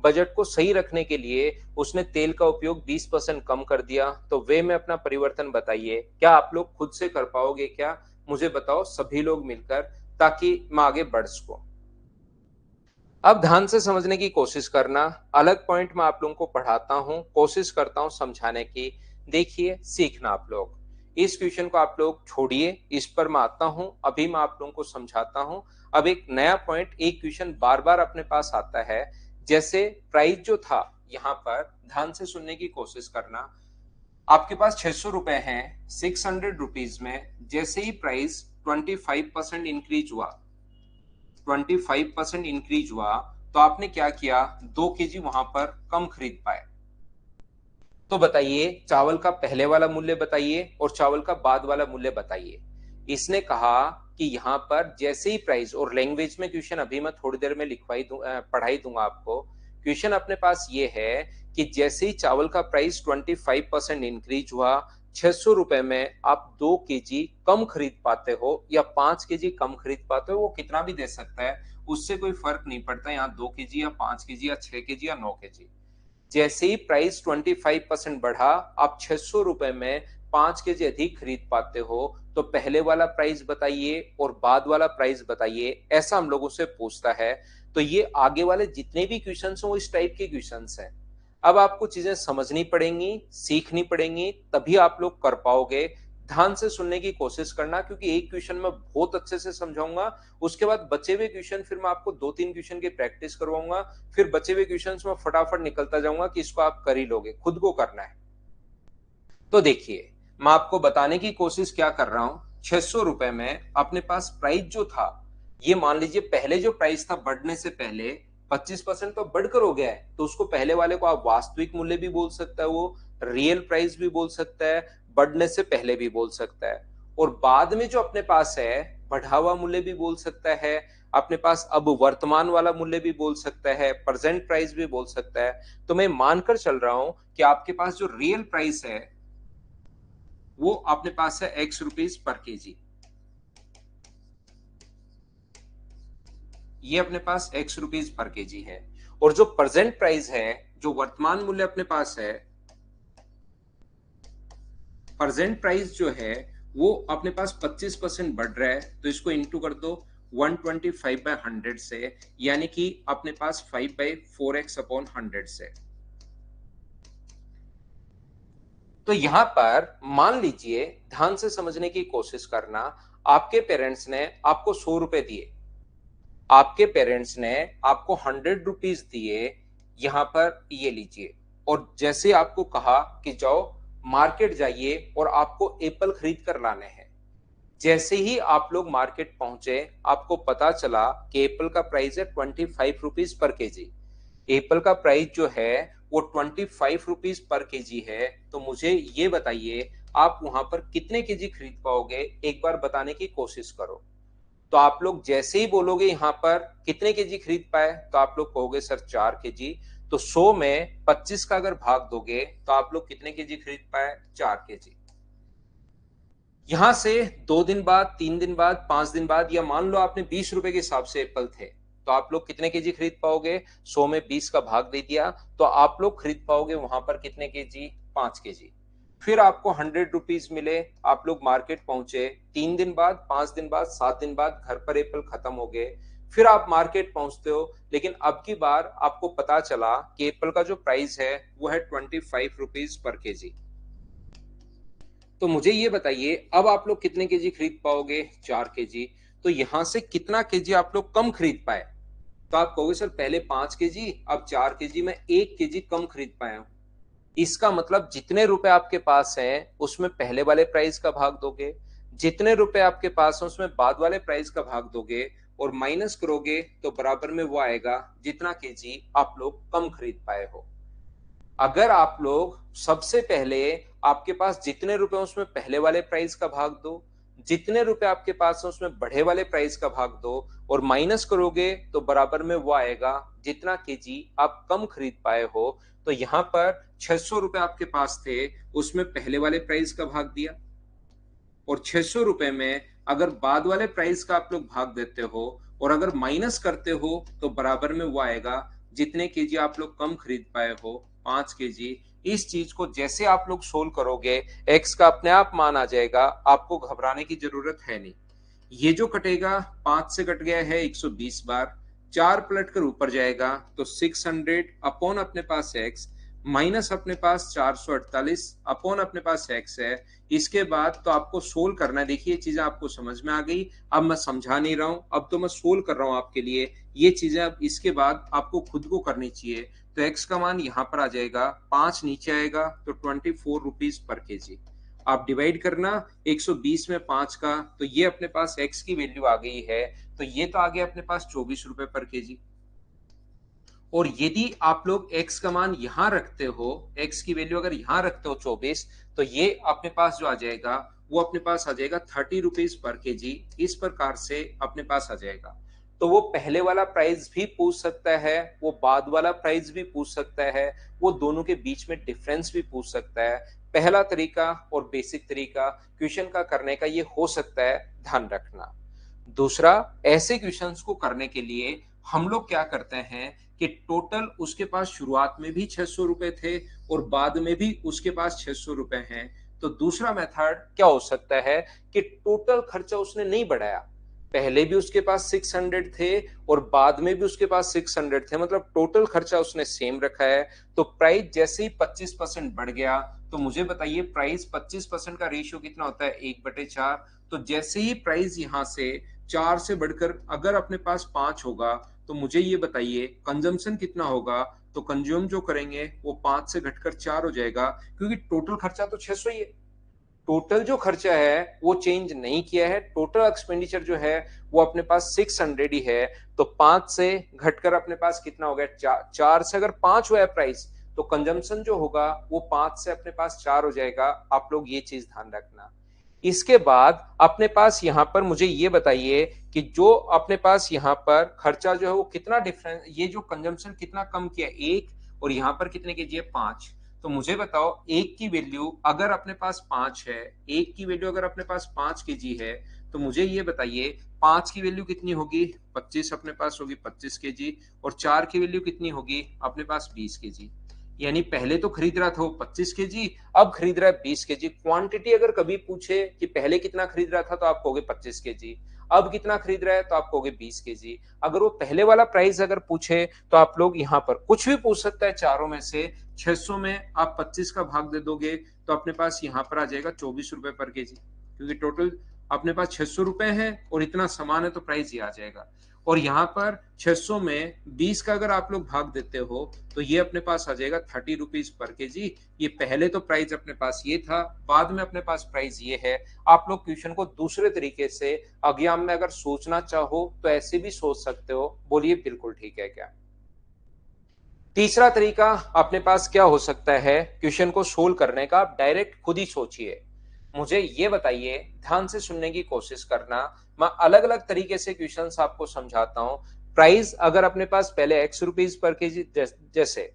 बजट को सही रखने के लिए उसने तेल का उपयोग 20% कम कर दिया, तो वे में अपना परिवर्तन बताइए। क्या आप लोग खुद से कर पाओगे क्या? मुझे बताओ सभी लोग मिलकर, ताकि मैं आगे बढ़ सकूं। अब ध्यान से समझने की कोशिश करना, अलग पॉइंट मैं आप लोगों को पढ़ाता हूं, कोशिश करता हूं समझाने की, देखिए सीखना आप लोग। इस क्वेश्चन को आप लोग छोड़िए, इस पर मैं आता हूं, अभी मैं आप लोगों को समझाता हूं। अब एक नया पॉइंट, एक क्वेश्चन बार बार अपने पास आता है, जैसे प्राइस जो था यहां पर ध्यान से सुनने की कोशिश करना। आपके पास 600 रुपए हैं 600 रुपीज में, जैसे ही प्राइस 25% इंक्रीज हुआ, 25% इंक्रीज हुआ, तो आपने क्या किया 2 kg वहां पर कम खरीद पाए। तो बताइए चावल का पहले वाला मूल्य बताइए और चावल का बाद वाला मूल्य बताइए। इसने कहा कि यहाँ पर जैसे ही प्राइस, और लैंग्वेज में क्वेश्चन अभी मैं थोड़ी देर में पढ़ाई दूंगा आपको। क्वेश्चन अपने पास ये है कि जैसे ही चावल का प्राइस 25% इंक्रीज हुआ, ₹600 में आप 2 kg कम खरीद पाते हो या 5 kg कम खरीद पाते हो, वो कितना भी दे सकता है, उससे कोई फर्क नहीं पड़ता यहाँ 2 kg या 5 kg या 6 kg या 9 kg। जैसे ही प्राइस 25% बढ़ा, आप ₹600 में 5 kg अधिक खरीद पाते हो, तो पहले वाला प्राइस बताइए और बाद वाला प्राइस बताइए, ऐसा हम लोगों से पूछता है। तो ये आगे वाले जितने भी क्वेश्चंस हैं वो इस टाइप के क्वेश्चंस हैं। अब आपको चीजें समझनी पड़ेंगी, सीखनी पड़ेंगी, तभी आप लोग कर पाओगे। ध्यान से सुनने की कोशिश करना, क्योंकि एक क्वेश्चन मैं बहुत अच्छे से समझाऊंगा, उसके बाद बचे हुए क्वेश्चन फिर मैं आपको 2-3 क्वेश्चन की प्रैक्टिस करवाऊंगा, फिर बचे हुए क्वेश्चंस में फटाफट निकलता जाऊंगा कि इसको आप कर ही लोगे, खुद को करना है। तो देखिए, मैं आपको बताने की कोशिश क्या कर रहा हूं, ₹600 में अपने पास प्राइस जो था, ये मान लीजिए पहले जो प्राइस था बढ़ने से पहले 25% तो बढ़कर हो गया है, तो उसको पहले वाले को आप वास्तविक मूल्य भी बोल सकता है, वो रियल प्राइस भी बोल सकता है, बढ़ने से पहले भी बोल सकता है। और बाद में जो अपने पास है, बढ़ा हुआ मूल्य भी बोल सकता है, अपने पास अब वर्तमान वाला मूल्य भी बोल सकता है, प्रेजेंट प्राइस भी बोल सकता है। तो मैं मानकर चल रहा हूं कि आपके पास जो रियल प्राइस है वो अपने पास है एक्स रुपीज पर केजी। ये अपने पास एक्स रुपीज पर केजी है। और जो प्रेजेंट प्राइस है, जो वर्तमान मूल्य अपने पास है, प्रेजेंट प्राइस जो है वो अपने पास 25% बढ़ रहा है, तो इसको इंटू कर दो 125/100 से, यानी कि अपने पास 5/4x/100 से। तो यहां पर मान लीजिए, ध्यान से समझने की कोशिश करना, आपके पेरेंट्स ने आपको ₹100 दिए, आपके पेरेंट्स ने आपको ₹100 दिए, यहां पर ये लीजिए, और जैसे आपको कहा कि जाओ मार्केट जाइए और आपको एप्पल खरीद कर लाने हैं। जैसे ही आप लोग मार्केट पहुंचे, आपको पता चला कि एप्पल का प्राइस है ₹25 पर केजी। एप्पल का प्राइस जो है वो ₹25 पर केजी है। तो मुझे ये बताइए, आप वहां पर कितने केजी खरीद पाओगे, एक बार बताने की कोशिश करो। तो आप लोग जैसे ही बोलोगे यहां पर कितने केजी खरीद पाए, तो आप लोग कहोगे सर 4 केजी। तो 100 में 25 का अगर भाग दोगे तो आप लोग कितने केजी खरीद पाए, 4 केजी। यहां से 2 दिन बाद, 3 दिन बाद, 5 दिन बाद, या मान लो आपने ₹20 के हिसाब से एप्पल थे, तो आप लोग कितने केजी खरीद पाओगे, 100 में 20 का भाग दे दिया, तो आप लोग खरीद पाओगे वहां पर कितने केजी, 5 केजी। फिर आपको ₹100 मिले, आप लोग मार्केट पहुंचे, 3 दिन बाद, 5 दिन बाद, 7 दिन बाद घर पर एप्पल खत्म हो गए। फिर आप मार्केट पहुंचते हो, लेकिन अब की बार आपको पता चला कि एप्पल का जो प्राइस है वो है ₹25 पर केजी। तो मुझे ये बताइए, अब आप लोग कितने केजी खरीद पाओगे, 4 केजी। तो यहां से कितना केजी आप लोग कम खरीद पाए, तो आप कहोगे सर पहले 5 केजी, अब 4 केजी में 1 केजी कम खरीद पाया हूं। इसका मतलब जितने रुपए आपके पास हैं उसमें पहले वाले प्राइस का भाग दोगे, जितने रुपए आपके पास हैं उसमें बाद वाले प्राइस का भाग दोगे, और माइनस करोगे तो बराबर में वो आएगा जितना केजी आप लोग कम खरीद पाए हो। अगर आप लोग सबसे पहले, आपके पास जितने रुपए उसमें पहले वाले प्राइस का भाग दो, जितने रुपए आपके पास है उसमें बढ़े वाले प्राइस का भाग दो, और माइनस करोगे तो बराबर में वो आएगा जितना केजी आप कम खरीद पाए हो। तो यहां पर ₹600 आपके पास थे, उसमें पहले वाले प्राइस का भाग दिया, और ₹600 में अगर बाद वाले प्राइस का आप लोग भाग देते हो और अगर माइनस करते हो तो बराबर में वो आएगा जितने केजी आप लोग कम खरीद पाए हो, 5 केजी। इस चीज को जैसे आप लोग सोल्व करोगे, एक्स का अपने आप मान आ जाएगा, आपको घबराने की जरूरत है नहीं। ये जो कटेगा, 5 से कट गया है 120 बार, 4 पलट कर ऊपर जाएगा तो 600 अपॉन अपने पास एक्स, माइनस अपने पास 448 अपॉन अपने पास एक्स है। इसके बाद तो आपको सोल्व करना है। देखिए चीजें आपको समझ में आ गई, अब मैं समझा नहीं रहा हूं, अब तो मैं सोल्व कर रहा हूं आपके लिए। ये चीजें अब इसके बाद आपको खुद को करनी चाहिए। तो एक्स का मान यहां पर आ जाएगा, 5 नीचे आएगा तो ₹24 पर केजी। आप डिवाइड करना 120 में 5 का, तो ये अपने पास एक्स की वैल्यू आ गई है। तो ये तो आ गया अपने पास ₹24 पर केजी। और यदि आप लोग x का मान यहां रखते हो, x की वैल्यू अगर यहां रखते हो 24, तो ये अपने पास जो आ जाएगा वो अपने पास आ जाएगा ₹30 पर केजी। इस प्रकार से अपने पास आ जाएगा। तो वो पहले वाला प्राइस भी पूछ सकता है, वो बाद वाला प्राइस भी पूछ सकता है, वो दोनों के बीच में डिफरेंस भी पूछ सकता है। पहला तरीका और बेसिक तरीका क्वेश्चन का करने का ये हो सकता है, ध्यान रखना। दूसरा, ऐसे क्वेश्चंस को करने के लिए हम लोग क्या करते हैं कि टोटल उसके पास शुरुआत में भी 600 रुपए थे और बाद में भी उसके पास 600 रुपए हैं। तो दूसरा मेथड क्या हो सकता है कि टोटल खर्चा उसने नहीं बढ़ाया, पहले भी उसके पास 600 थे और बाद में भी उसके पास 600 थे, मतलब टोटल खर्चा उसने सेम रखा है। तो प्राइस जैसे ही 25% बढ़ गया, तो मुझे बताइए प्राइस 25% का रेशियो कितना होता है, 1/4। तो जैसे ही प्राइस यहां से 4 से बढ़कर अगर अपने पास 5 होगा, तो मुझे ये बताइए कंजम्पशन कितना होगा। तो कंज्यूम जो करेंगे वो 5 से घटकर 4 हो जाएगा, क्योंकि टोटल खर्चा तो 600 ही है। टोटल जो खर्चा है वो चेंज नहीं किया है, टोटल एक्सपेंडिचर जो है वो अपने पास 600 ही है। तो 5 से घटकर अपने पास कितना हो गया, 4 से अगर 5 हुआ है प्राइस, तो कंजम्पशन जो होगा वो 5 से अपने पास 4 हो जाएगा। आप लोग ये चीज ध्यान रखना। इसके बाद अपने पास यहां पर मुझे ये बताइए कि जो अपने पास यहां पर खर्चा जो है वो कितना डिफरेंस, ये जो कंजम्पशन कितना कम किया, 1 और यहां पर कितने के जी है, 5। तो मुझे बताओ एक की वैल्यू अगर अपने पास 5 है, एक की वैल्यू अगर अपने पास 5 के जी है, तो मुझे ये बताइए 5 की वैल्यू कितनी होगी, 25 अपने पास होगी 25 के जी, और 4 की वैल्यू कितनी होगी अपने पास 20 के जी। यानी पहले तो खरीद रहा था वो 25 के जी, अब खरीद रहा है 20 के जी। क्वांटिटी अगर कभी पूछे कि पहले कितना खरीद रहा था, तो आप कहोगे 25 के जी, अब कितना खरीद रहा है तो आप कहोगे 20 के जी। अगर वो पहले वाला प्राइस अगर पूछे, तो आप लोग यहाँ पर कुछ भी पूछ सकता है चारों में से। 600 में आप 25 का भाग दे दोगे, तो अपने पास यहाँ पर आ जाएगा 24 रुपए पर के जी, क्योंकि टोटल अपने पास 600 रुपए है और इतना सामान है, तो प्राइस ये आ जाएगा। और यहाँ पर 600 में 20 का अगर आप लोग भाग देते हो, तो ये अपने पास आ जाएगा 30 रुपीज पर के जी। ये पहले तो प्राइस अपने पास ये था, बाद में अपने पास प्राइस ये है। आप लोग क्वेश्चन को दूसरे तरीके से एग्जाम में अगर सोचना चाहो तो ऐसे भी सोच सकते हो। बोलिए बिल्कुल ठीक है क्या? तीसरा तरीका अपने पास क्या हो सकता है क्वेश्चन को सोल्व करने का, आप डायरेक्ट खुद ही सोचिए। मुझे ये बताइए, ध्यान से सुनने की कोशिश करना। मैं अलग अलग तरीके से क्वेश्चंस आपको समझाता हूं। प्राइस अगर अपने पास पहले एक्स रुपीज पर के जी, जैसे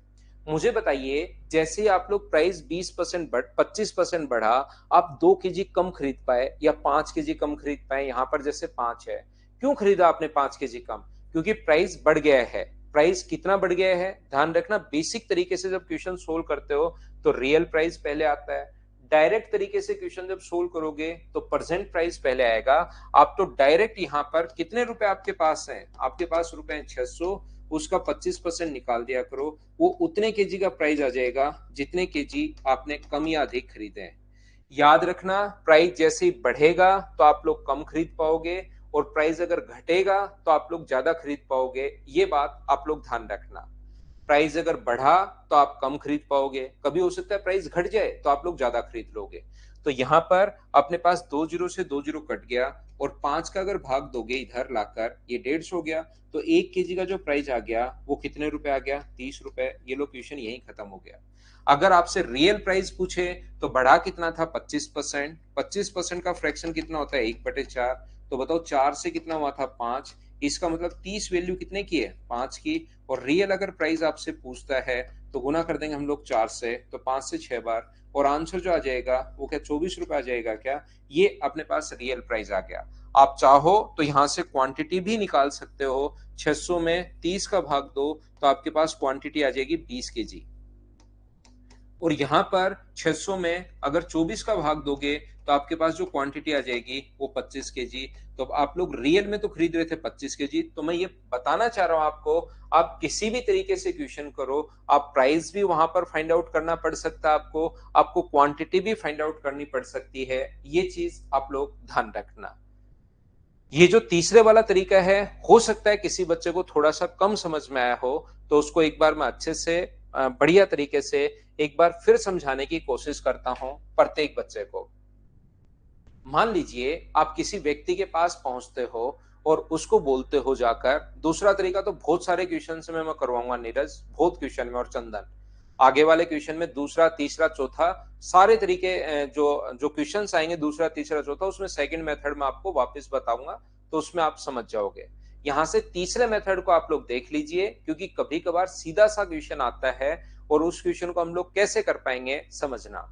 मुझे बताइए जैसे ही आप लोग प्राइस 20% बढ़ 25% बढ़ा, आप 2 केजी कम खरीद पाए या 5 केजी कम खरीद पाए। यहां पर जैसे 5 है, क्यों खरीदा आपने 5 केजी कम? क्योंकि प्राइस बढ़ गया है। प्राइस कितना बढ़ गया है, ध्यान रखना। बेसिक तरीके से जब क्वेश्चन सोल्व करते हो तो रियल प्राइस पहले आता है। डायरेक्ट तरीके से क्वेश्चन जब सोल्व करोगे तो प्रेजेंट प्राइस पहले आएगा। आप तो डायरेक्ट यहाँ पर कितने रुपए आपके पास हैं, आपके पास रुपए हैं 600, उसका 25% निकाल दिया करो, वो उतने केजी का प्राइस आ जाएगा जितने केजी आपने कम या अधिक खरीदे हैं। याद रखना, प्राइस जैसे ही बढ़ेगा तो आप लोग कम खरीद पाओगे, और प्राइस अगर घटेगा तो आप लोग ज्यादा खरीद पाओगे। ये बात आप लोग ध्यान रखना। प्राइस अगर बढ़ा तो आप कम खरीद पाओगे, कभी हो सकता है प्राइस घट जाए तो आप लोग ज्यादा खरीद लोगे। तो यहाँ पर अपने पास 2 जीरो से 2 जीरो कट गया, और 5 का अगर भाग दोगे इधर लाकर, ये 150 हो गया। तो 1 केजी का जो प्राइस आ गया वो कितने रुपए आ गया, 30 रुपए। ये लो क्वेश्चन यही खत्म हो गया। अगर आपसे रियल प्राइस पूछे तो बढ़ा कितना था, 25%। 25% का फ्रैक्शन कितना होता है, 1/4। तो बताओ 4 से कितना हुआ था, 5। इसका मतलब 30 वैल्यू कितने की है, 5 की। और रियल अगर प्राइस आपसे पूछता है तो गुना कर देंगे हम लोग 4 से, तो 5 से 6 बार, और आंसर जो आ जाएगा वो क्या 24 रुपए आ जाएगा क्या? ये अपने पास रियल प्राइस आ गया। आप चाहो तो यहां से क्वांटिटी भी निकाल सकते हो। 600 में 30 का भाग दो, तो आपके पास क्वांटिटी आ जाएगी 20 केजी। और यहां पर 600 में अगर 24 का भाग दोगे, तो आपके पास जो क्वांटिटी आ जाएगी वो 25 केजी। तो आप लोग रियल में तो खरीद रहे थे 25 केजी। तो मैं ये बताना चाह रहा हूं आपको, आप किसी भी तरीके से क्वेश्चन करो, आप प्राइस भी वहां पर फाइंड आउट करना पड़ सकता है आपको, आपको क्वांटिटी भी फाइंड आउट करनी पड़ सकती है। ये चीज आप लोग ध्यान रखना। ये जो तीसरे वाला तरीका है, हो सकता है किसी बच्चे को थोड़ा सा कम समझ में आया हो, तो उसको एक बार मैं अच्छे से बढ़िया तरीके से एक बार फिर समझाने की कोशिश करता हूं प्रत्येक बच्चे को। मान लीजिए आप किसी व्यक्ति के पास पहुंचते हो और उसको बोलते हो जाकर, दूसरा तरीका तो बहुत सारे क्वेश्चन में मैं करवाऊंगा नीरज, बहुत क्वेश्चन में, और चंदन आगे वाले क्वेश्चन में दूसरा तीसरा चौथा सारे तरीके जो जो क्वेश्चंस आएंगे दूसरा तीसरा चौथा, उसमें सेकंड मेथड में आपको वापस बताऊंगा, तो उसमें आप समझ जाओगे। यहाँ से तीसरे मेथड को आप लोग देख लीजिए, क्योंकि कभी कभार सीधा सा क्वेश्चन आता है और उस क्वेश्चन को हम लोग कैसे कर पाएंगे समझना।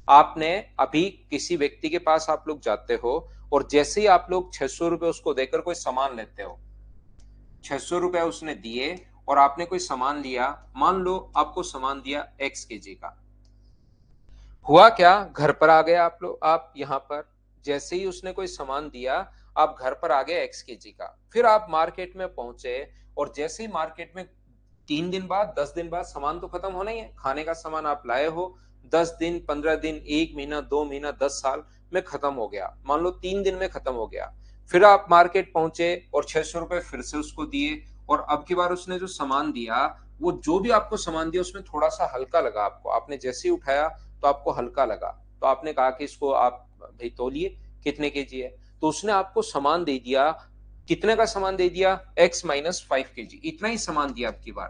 आपने अभी किसी व्यक्ति के पास आप लोग जाते हो और जैसे ही आप लोग 600 रुपए उसको देकर कोई सामान लेते हो, 600 रुपए उसने दिए और आपने कोई सामान लिया, मान लो आपको सामान दिया x केजी का। हुआ क्या, घर पर आ गए आप लोग, आप यहाँ पर जैसे ही उसने कोई सामान दिया, आप घर पर आ गए x केजी का। फिर आप मार्केट में पहुंचे और जैसे ही मार्केट में 3 दिन बाद 10 दिन बाद सामान तो खत्म होना ही है, खाने का सामान आप लाए हो, 10 दिन 15 दिन 1 महीना 2 महीना 10 साल में खत्म हो गया, मान लो 3 दिन में खत्म हो गया। फिर आप मार्केट पहुंचे और 600 रुपए फिर से उसको दिए और अब की बार उसने जो सामान दिया, वो जो भी आपको सामान दिया उसमें थोड़ा सा हल्का लगा आपको, आपने जैसे ही उठाया तो आपको हल्का लगा, तो आपने कहा कि इसको आप भाई तौलिए कितने केजी है, तो उसने आपको सामान दे दिया, कितने का सामान दे दिया, x-5 kg, इतना ही सामान दिया। आपकी बार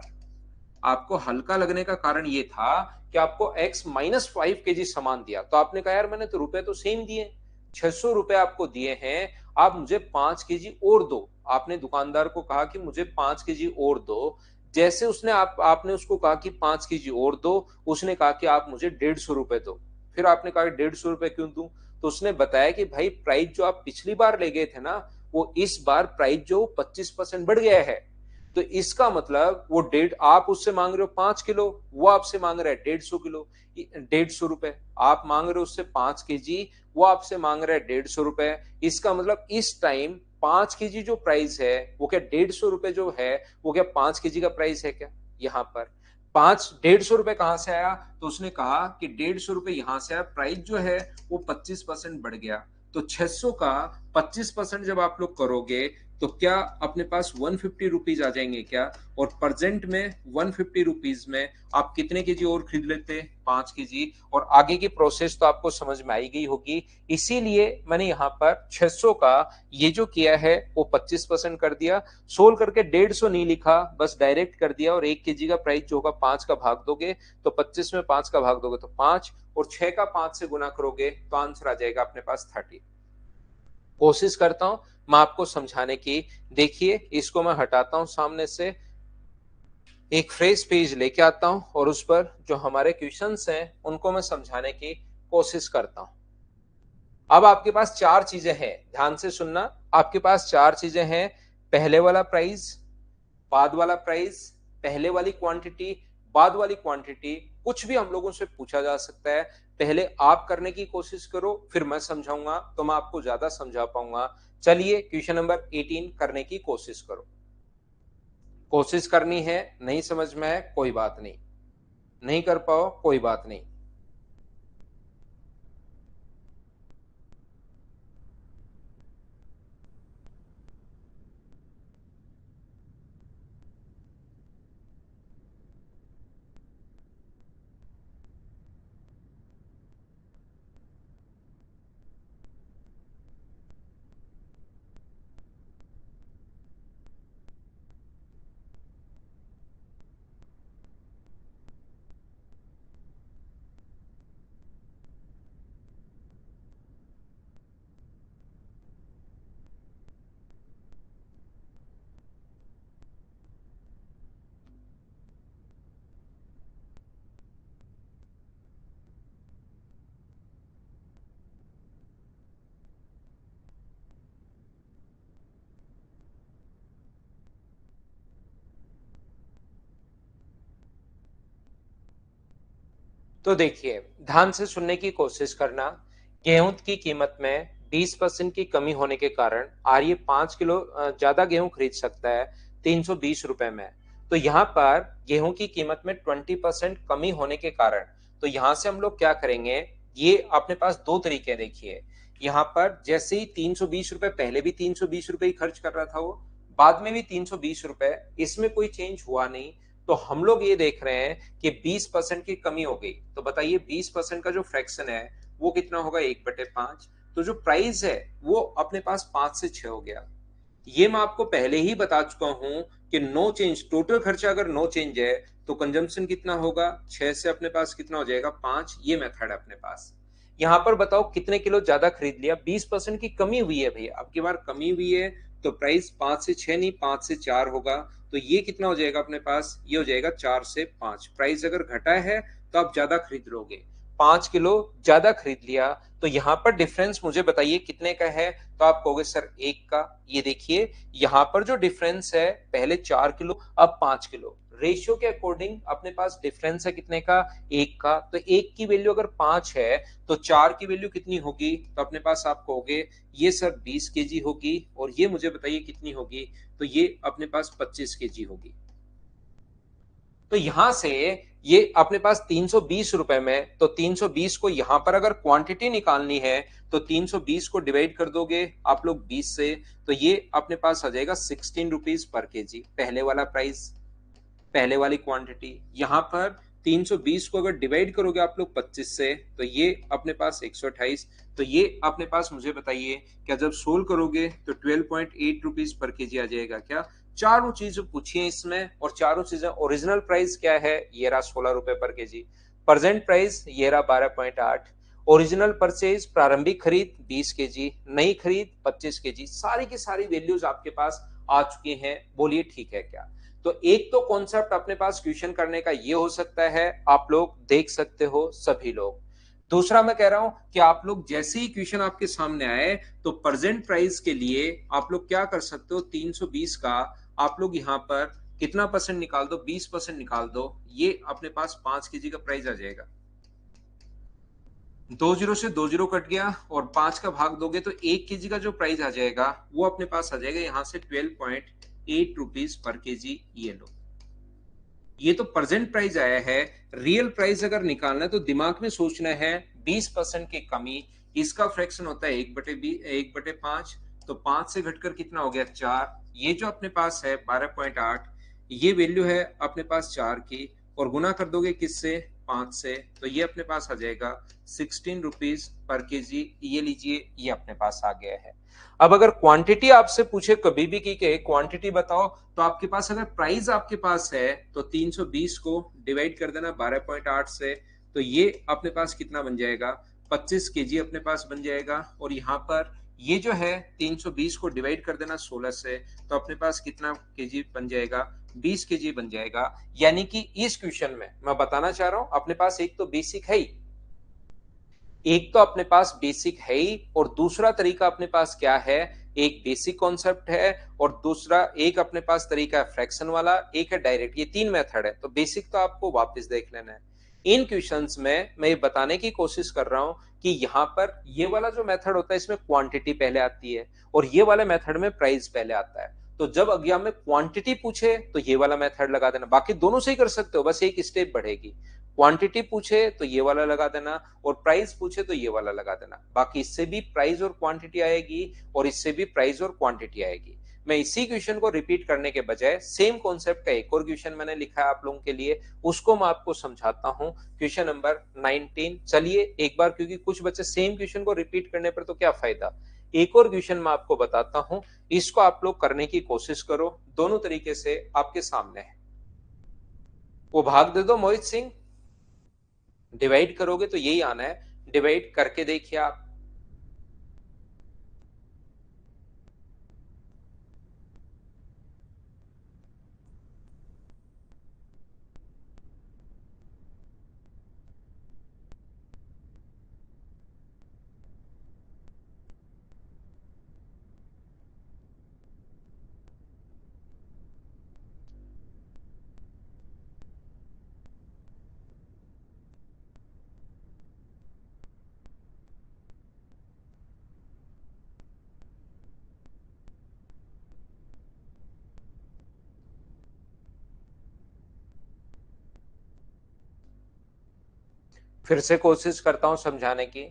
आपको हल्का लगने का कारण ये था कि आपको x-5 kg सामान दिया, तो आपने कहा यार मैंने तो रुपए तो सेम दिए, 600 रुपए आपको दिए हैं, आप मुझे 5 kg और दो। आपने दुकानदार को कहा कि मुझे 5 kg और दो। जैसे उसने आपने उसको कहा कि 5 kg और दो, उसने कहा कि आप मुझे 150 रुपए दो। फिर आपने कहा 150 रुपए क्यों दूं, तो उसने बताया कि भाई प्राइस जो आप पिछली बार ले गए थे ना, वो इस बार प्राइस जो 25% बढ़ गया है, तो इसका मतलब वो डेढ़, आप उससे मांग रहे हो 5 किलो, वो आपसे मांग रहा है 150 किलो, 150 रुपए। आप मांग रहे हो उससे 5 kg, वो आपसे मांग रहा है 150 रुपए। इसका मतलब इस टाइम 5 kg जो प्राइस है वो क्या 150 रुपए जो है वो क्या 5 kg का प्राइस है क्या। यहाँ पर 150 रुपए कहां से आया, तो उसने कहा कि 150 रुपए यहां से आया, प्राइस जो है वो 25% बढ़ गया। तो 600 का 25% जब आप लोग करोगे तो क्या अपने पास 150 रुपीज आ जाएंगे क्या, और प्रेजेंट में 150 रुपीज में आप कितने केजी और खरीद लेते, 5 kg। और आगे की प्रोसेस तो आपको समझ में आई गई होगी, इसीलिए मैंने यहाँ पर 600 का ये जो किया है वो 25% कर दिया, सोल्व करके 150 नहीं लिखा, बस डायरेक्ट कर दिया। और 1 kg का प्राइस जो होगा 5 का भाग दोगे तो 25 में 5 का भाग दोगे तो 5, और 6 का 5 से गुना करोगे तो आंसर आ जाएगा अपने पास 30। कोशिश करता हूं मैं आपको समझाने की। देखिए इसको मैं हटाता हूं सामने से, एक फ्रेश पेज लेके आता हूं और उस पर जो हमारे क्वेश्चंस हैं उनको मैं समझाने की कोशिश करता हूं। अब आपके पास चार चीजें हैं, ध्यान से सुनना, आपके पास चार चीजें हैं, पहले वाला प्राइस, बाद वाला प्राइस, पहले वाली क्वांटिटी, बाद वाली क्वांटिटी। कुछ भी हम लोगों से पूछा जा सकता है, पहले आप करने की कोशिश करो, फिर मैं समझाऊंगा तो मैं आपको ज्यादा समझा पाऊंगा। चलिए क्वेश्चन नंबर 18 करने की कोशिश करो। कोशिश करनी है, नहीं समझ में है कोई बात नहीं, नहीं कर पाओ कोई बात नहीं। तो देखिए ध्यान से सुनने की कोशिश करना, गेहूं की कीमत में 20% की कमी होने के कारण आर्य 5 किलो ज्यादा गेहूं खरीद सकता है 320 रुपए में। तो यहाँ पर गेहूं की कीमत में 20% कमी होने के कारण, तो यहाँ से हम लोग क्या करेंगे, ये अपने पास दो तरीके, देखिए यहाँ पर जैसे ही 320 रुपए, पहले भी 320 रुपए ही खर्च कर रहा था वो, बाद में भी 320 रुपए, इसमें कोई चेंज हुआ नहीं। तो हम लोग ये देख रहे हैं कि 20% की कमी हो गई, तो बताइए 20% का जो फ्रैक्शन है वो कितना होगा, 1/5। तो जो प्राइस है वो अपने पास 5 से 6 हो गया। ये मैं आपको पहले ही बता चुका हूं कि नो चेंज, टोटल खर्चा अगर नो चेंज है तो कंजम्पशन कितना होगा, 6 से अपने पास कितना हो जाएगा, 5। ये मेथड है अपने पास। यहाँ पर बताओ कितने किलो ज्यादा खरीद लिया, 20% की कमी हुई है भैया, अब की बार कमी हुई है तो प्राइस 5 से 6 नहीं 5 से 4 होगा। तो ये कितना हो जाएगा अपने पास, ये हो जाएगा 4 से 5। प्राइस अगर घटा है तो आप ज्यादा खरीद लोगे, 5 किलो ज्यादा खरीद लिया तो यहाँ पर डिफरेंस मुझे बताइए कितने का है। तो आप कहोगे सर 1 का। ये देखिए यहाँ पर जो डिफरेंस है, पहले 4 किलो अब 5 किलो, रेशियो के अकॉर्डिंग अपने पास डिफरेंस है कितने का, 1 का। तो 1 की वैल्यू अगर 5 है तो 4 की वैल्यू कितनी होगी, तो अपने पास आप कहोगे ये सर 20 केजी होगी, और ये मुझे बताइए कितनी होगी, तो ये अपने पास 25 केजी होगी। तो यहां से ये अपने पास 320 रुपए में, तो 320 को यहां पर अगर क्वांटिटी निकालनी है तो 320 को डिवाइड कर दोगे आप लोग 20 से, तो ये अपने पास आ जाएगा 16 रुपीज पर केजी, पहले वाला प्राइस, पहले वाली क्वांटिटी। यहां पर 320 को अगर डिवाइड करोगे आप लोग 25 से, तो ये अपने पास 128। तो ये अपने पास मुझे बताइए क्या जब सोल्व करोगे तो 12.8 रुपीज पर केजी आ जाएगा क्या। चारों चीजें पूछी है इसमें, और चारों चीजें ओरिजिनल प्राइस क्या है, ये रहा 16 रुपए पर केजी, प्रेजेंट प्राइस ये रहा 12.8, ओरिजिनल परचेज प्रारंभिक खरीद 20 केजी, नई खरीद 25 केजी, सारी की सारी वैल्यूज आपके पास आ चुकी हैं। बोलिए ठीक है क्या। तो एक तो कॉन्सेप्ट अपने पास क्वेश्चन करने का ये हो सकता है, आप लोग देख सकते हो सभी लोग। दूसरा मैं कह रहा हूं कि आप लोग जैसे ही क्वेश्चन आपके सामने आए तो प्रेजेंट प्राइस के लिए आप लोग क्या कर सकते हो, 320 का आप लोग यहां पर कितना परसेंट निकाल दो, 20% निकाल दो, ये अपने पास 5 केजी का प्राइस आ जाएगा। 2 जीरो से 2 जीरो कट गया और 5 का भाग दोगे तो 1 केजी का जो प्राइस आ जाएगा वो अपने पास आ जाएगा यहां से 12.8 रुपीज पर केजी। ये लो, ये तो प्रेजेंट प्राइस आया है। रियल प्राइस अगर निकालना है तो दिमाग में सोचना है 20% की कमी, इसका फ्रैक्शन होता है 1/5, तो 5 से घटकर कितना हो गया 4। ये जो अपने पास है 12.8, ये वैल्यू है अपने पास 4 की, और गुना कर दोगे किससे, 5 से, तो ये अपने पास आ जाएगा 16 रुपीज पर केजी। ये लीजिए ये अपने पास आ गया है। अब अगर क्वांटिटी आपसे पूछे कभी भी कि क्वांटिटी बताओ, तो आपके पास अगर प्राइस आपके पास है तो 320 को डिवाइड कर देना 12.8 से, तो ये अपने पास कितना बन जाएगा, 25 केजी अपने पास बन जाएगा। और यहाँ पर ये जो है 320 को डिवाइड कर देना 16 से, तो अपने पास कितना केजी बन जाएगा, 20 केजी बन जाएगा। यानी कि इस क्वेश्चन में मैं बताना चाह रहा हूं अपने पास एक तो बेसिक है ही, एक तो अपने पास बेसिक है ही, और दूसरा तरीका अपने पास क्या है, एक बेसिक कॉन्सेप्ट है, और दूसरा एक अपने पास तरीका है फ्रैक्शन वाला, एक है डायरेक्ट। ये 3 मेथड है। तो बेसिक तो आपको वापस देख लेना है। इन क्वेश्चंस में मैं ये बताने की कोशिश कर रहा हूं कि यहाँ पर ये वाला जो मेथड होता है इसमें क्वांटिटी पहले आती है, और ये वाले मेथड में प्राइस पहले आता है। तो जब एग्जाम में क्वांटिटी पूछे तो ये वाला मेथड लगा देना, बाकी दोनों से ही कर सकते हो, बस एक स्टेप बढ़ेगी। क्वांटिटी पूछे तो ये वाला लगा देना, और प्राइस पूछे तो ये वाला लगा देना। बाकी इससे भी प्राइस और क्वांटिटी आएगी, और इससे भी प्राइस और क्वांटिटी आएगी। मैं इसी क्वेश्चन को रिपीट करने के बजाय सेम कॉन्सेप्ट का एक और क्वेश्चन मैंने लिखा है आप लोगों के लिए, उसको मैं आपको समझाता हूं। क्वेश्चन नंबर 19, चलिए एक बार, क्योंकि कुछ बच्चे सेम क्वेश्चन को रिपीट करने पर तो क्या फायदा, एक और क्वेश्चन मैं आपको बताता हूं, इसको आप लोग करने की कोशिश करो। दोनों तरीके से आपके सामने है। वो भाग दे दो मोहित सिंह, डिवाइड करोगे तो यही आना है, डिवाइड करके देखिए आप। फिर से कोशिश करता हूं समझाने की।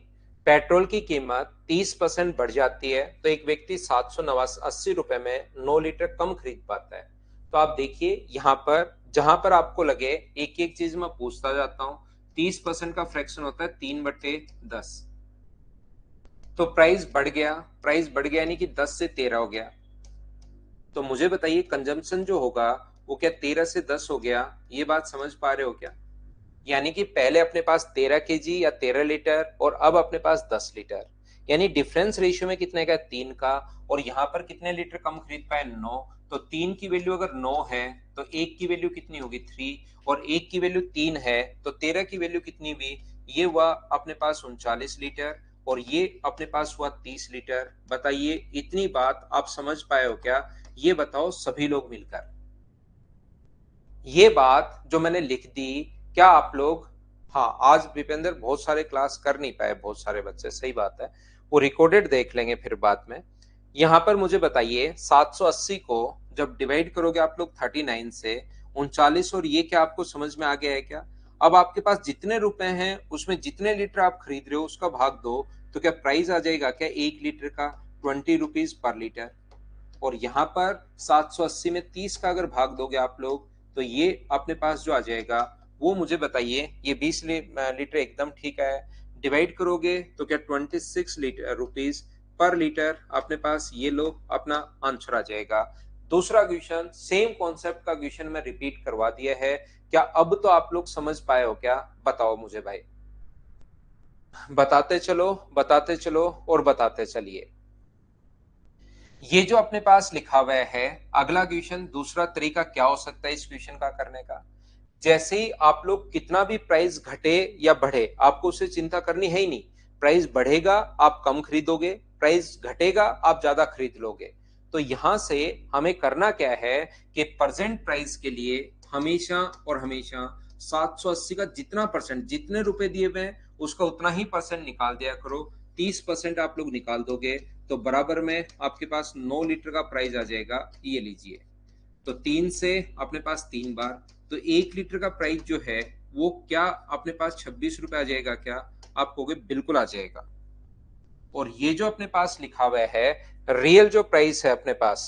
पेट्रोल की कीमत 30% बढ़ जाती है तो एक व्यक्ति 780 रुपए में 9 लीटर कम खरीद पाता है। तो आप देखिए यहां पर, जहां पर आपको लगे एक एक चीज मैं पूछता जाता हूं। 30% का फ्रैक्शन होता है 3/10, तो प्राइस बढ़ गया, प्राइस बढ़ गया यानी कि 10 से 13 हो गया। तो मुझे बताइए कंजम्पशन जो होगा वो क्या 13 से 10 हो गया, ये बात समझ पा रहे हो क्या। यानी कि पहले अपने पास 13 केजी या 13 लीटर, और अब अपने पास 10 लीटर। यानी डिफरेंस रेशियो में कितने का है, 3 का, और यहाँ पर कितने लीटर कम खरीद पाए, 9। तो 3 की वैल्यू अगर 9 है तो 1 की वैल्यू कितनी होगी, 3, और 1 की वैल्यू 3 है तो 13 की वैल्यू कितनी हुई, ये हुआ अपने पास 39 लीटर, और ये अपने पास हुआ 30 लीटर। बताइए इतनी बात आप समझ पाए हो क्या, ये बताओ सभी लोग मिलकर। ये बात जो मैंने लिख दी, क्या आप लोग, हाँ आज विपेंद्र बहुत सारे क्लास कर नहीं पाए, बहुत सारे बच्चे, सही बात है, वो रिकॉर्डेड देख लेंगे फिर बाद में। यहां पर मुझे बताइए 780 को जब डिवाइड करोगे आप लोग 39 से, 39, और ये क्या आपको समझ में आ गया है क्या। अब आपके पास जितने रुपए हैं उसमें जितने लीटर आप खरीद रहे हो उसका भाग दो, तो क्या प्राइस आ जाएगा क्या 1 लीटर का, 20 रुपीज पर लीटर। और यहाँ पर 780 में 30 का अगर भाग दोगे आप लोग, तो ये अपने पास जो आ जाएगा वो मुझे बताइए, ये 20 लीटर एकदम ठीक है। डिवाइड करोगे तो क्या 26 रुपीज पर लीटर अपने पास, ये लो अपना आंसर आ जाएगा। दूसरा क्वेश्चन, सेम कॉन्सेप्ट का क्वेश्चन मैं रिपीट करवा दिया है, क्या अब तो आप लोग समझ पाए हो क्या, बताओ मुझे भाई, बताते चलो और बताते चलिए। ये जो अपने पास लिखा हुआ है, अगला क्वेश्चन, दूसरा तरीका क्या हो सकता है इस क्वेश्चन का करने का। जैसे ही आप लोग कितना भी प्राइस घटे या बढ़े, आपको उससे चिंता करनी है ही नहीं। प्राइस बढ़ेगा आप कम खरीदोगे, प्राइस घटेगा आप ज्यादा खरीद लोगे। तो यहां से हमें करना क्या है कि प्रेजेंट प्राइस के लिए हमेशा और हमेशा 780 का जितना परसेंट, जितने रुपए दिए हुए हैं उसका उतना ही परसेंट निकाल दिया करो। 30% आप लोग निकाल दोगे तो बराबर में आपके पास 9 लीटर का प्राइस आ जाएगा, ये लीजिए। तो 3 से अपने पास 3 बार, तो 1 लीटर का प्राइस जो है वो क्या अपने पास 26 रुपए आ जाएगा क्या, आप कहोगे बिल्कुल आ जाएगा। और ये जो अपने पास लिखा हुआ है रियल जो प्राइस है अपने पास,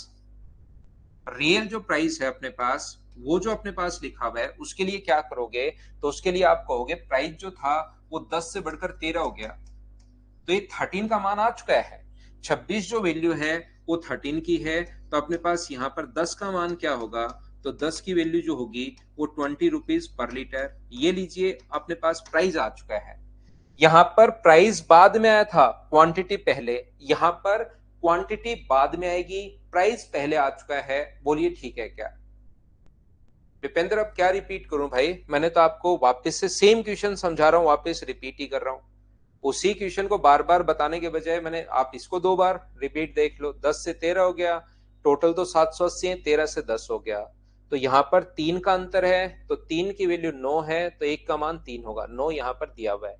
रियल जो प्राइस है अपने पास, वो जो अपने पास लिखा हुआ है उसके लिए क्या करोगे, तो उसके लिए आप कहोगे प्राइस जो था वो 10 से बढ़कर 13 हो गया, तो ये 13 का मान आ चुका है। 26 जो वैल्यू है वो 13 की है, तो अपने पास यहाँ पर 10 का मान क्या होगा, तो 10 की वैल्यू जो होगी वो 20 रुपीज पर लीटर। ये लीजिए अपने पास प्राइस आ चुका है। यहाँ पर प्राइस बाद में आया था, क्वांटिटी पहले, यहाँ पर क्वांटिटी बाद में आएगी, प्राइस पहले आ चुका है। बोलिए ठीक है क्या। विपेंद्र अब क्या रिपीट करूं भाई, मैंने तो आपको वापस से सेम क्वेश्चन समझा रहा हूं, वापस रिपीट ही कर रहा हूं। उसी क्वेश्चन को बार बार बताने के बजाय मैंने, आप इसको 2 बार रिपीट देख लो। 10 से 13 हो गया, टोटल तो 780 है, 13 से 10 हो गया। तो यहाँ पर 3 का अंतर है, तो 3 की वैल्यू 9 है, तो 1 का मान 3 होगा, 9 यहाँ पर दिया हुआ है।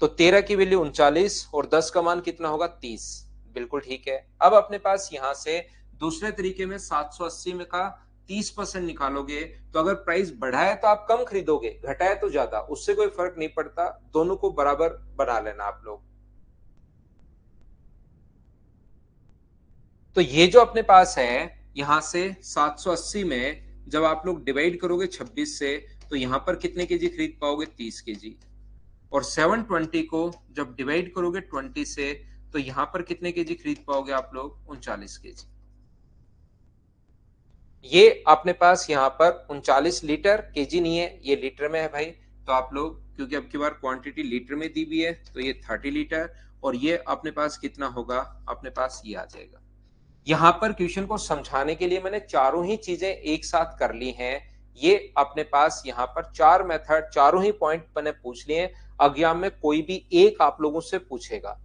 तो 13 की वैल्यू 39 और 10 का मान कितना होगा, 30। बिल्कुल ठीक है। अब अपने पास यहां से दूसरे तरीके में 780 में का 30% निकालोगे, तो अगर प्राइस बढ़ा है तो आप कम खरीदोगे, घटा है तो ज्यादा, उससे कोई फर्क नहीं पड़ता, दोनों को बराबर बना लेना आप लोग। तो ये जो अपने पास है यहां से 780 में जब आप लोग डिवाइड करोगे 26 से, तो यहां पर कितने केजी खरीद पाओगे, 30 केजी। और 720 को जब डिवाइड करोगे 20 से, तो यहां पर कितने केजी खरीद पाओगे आप लोग, 39 केजी। ये अपने पास यहाँ पर 39 लीटर, केजी नहीं है, ये लीटर में है भाई। तो आप लोग, क्योंकि अब की बार क्वांटिटी लीटर में दी हुई है, तो ये 30 लीटर, और ये अपने पास कितना होगा, अपने पास ये आ जाएगा। यहाँ पर क्वेश्चन को समझाने के लिए मैंने चारों ही चीजें एक साथ कर ली हैं। ये अपने पास यहाँ पर 4 मेथड, चारों ही पॉइंट मैंने पूछ लिए हैं। एग्जाम में कोई भी एक आप लोगों से पूछेगा।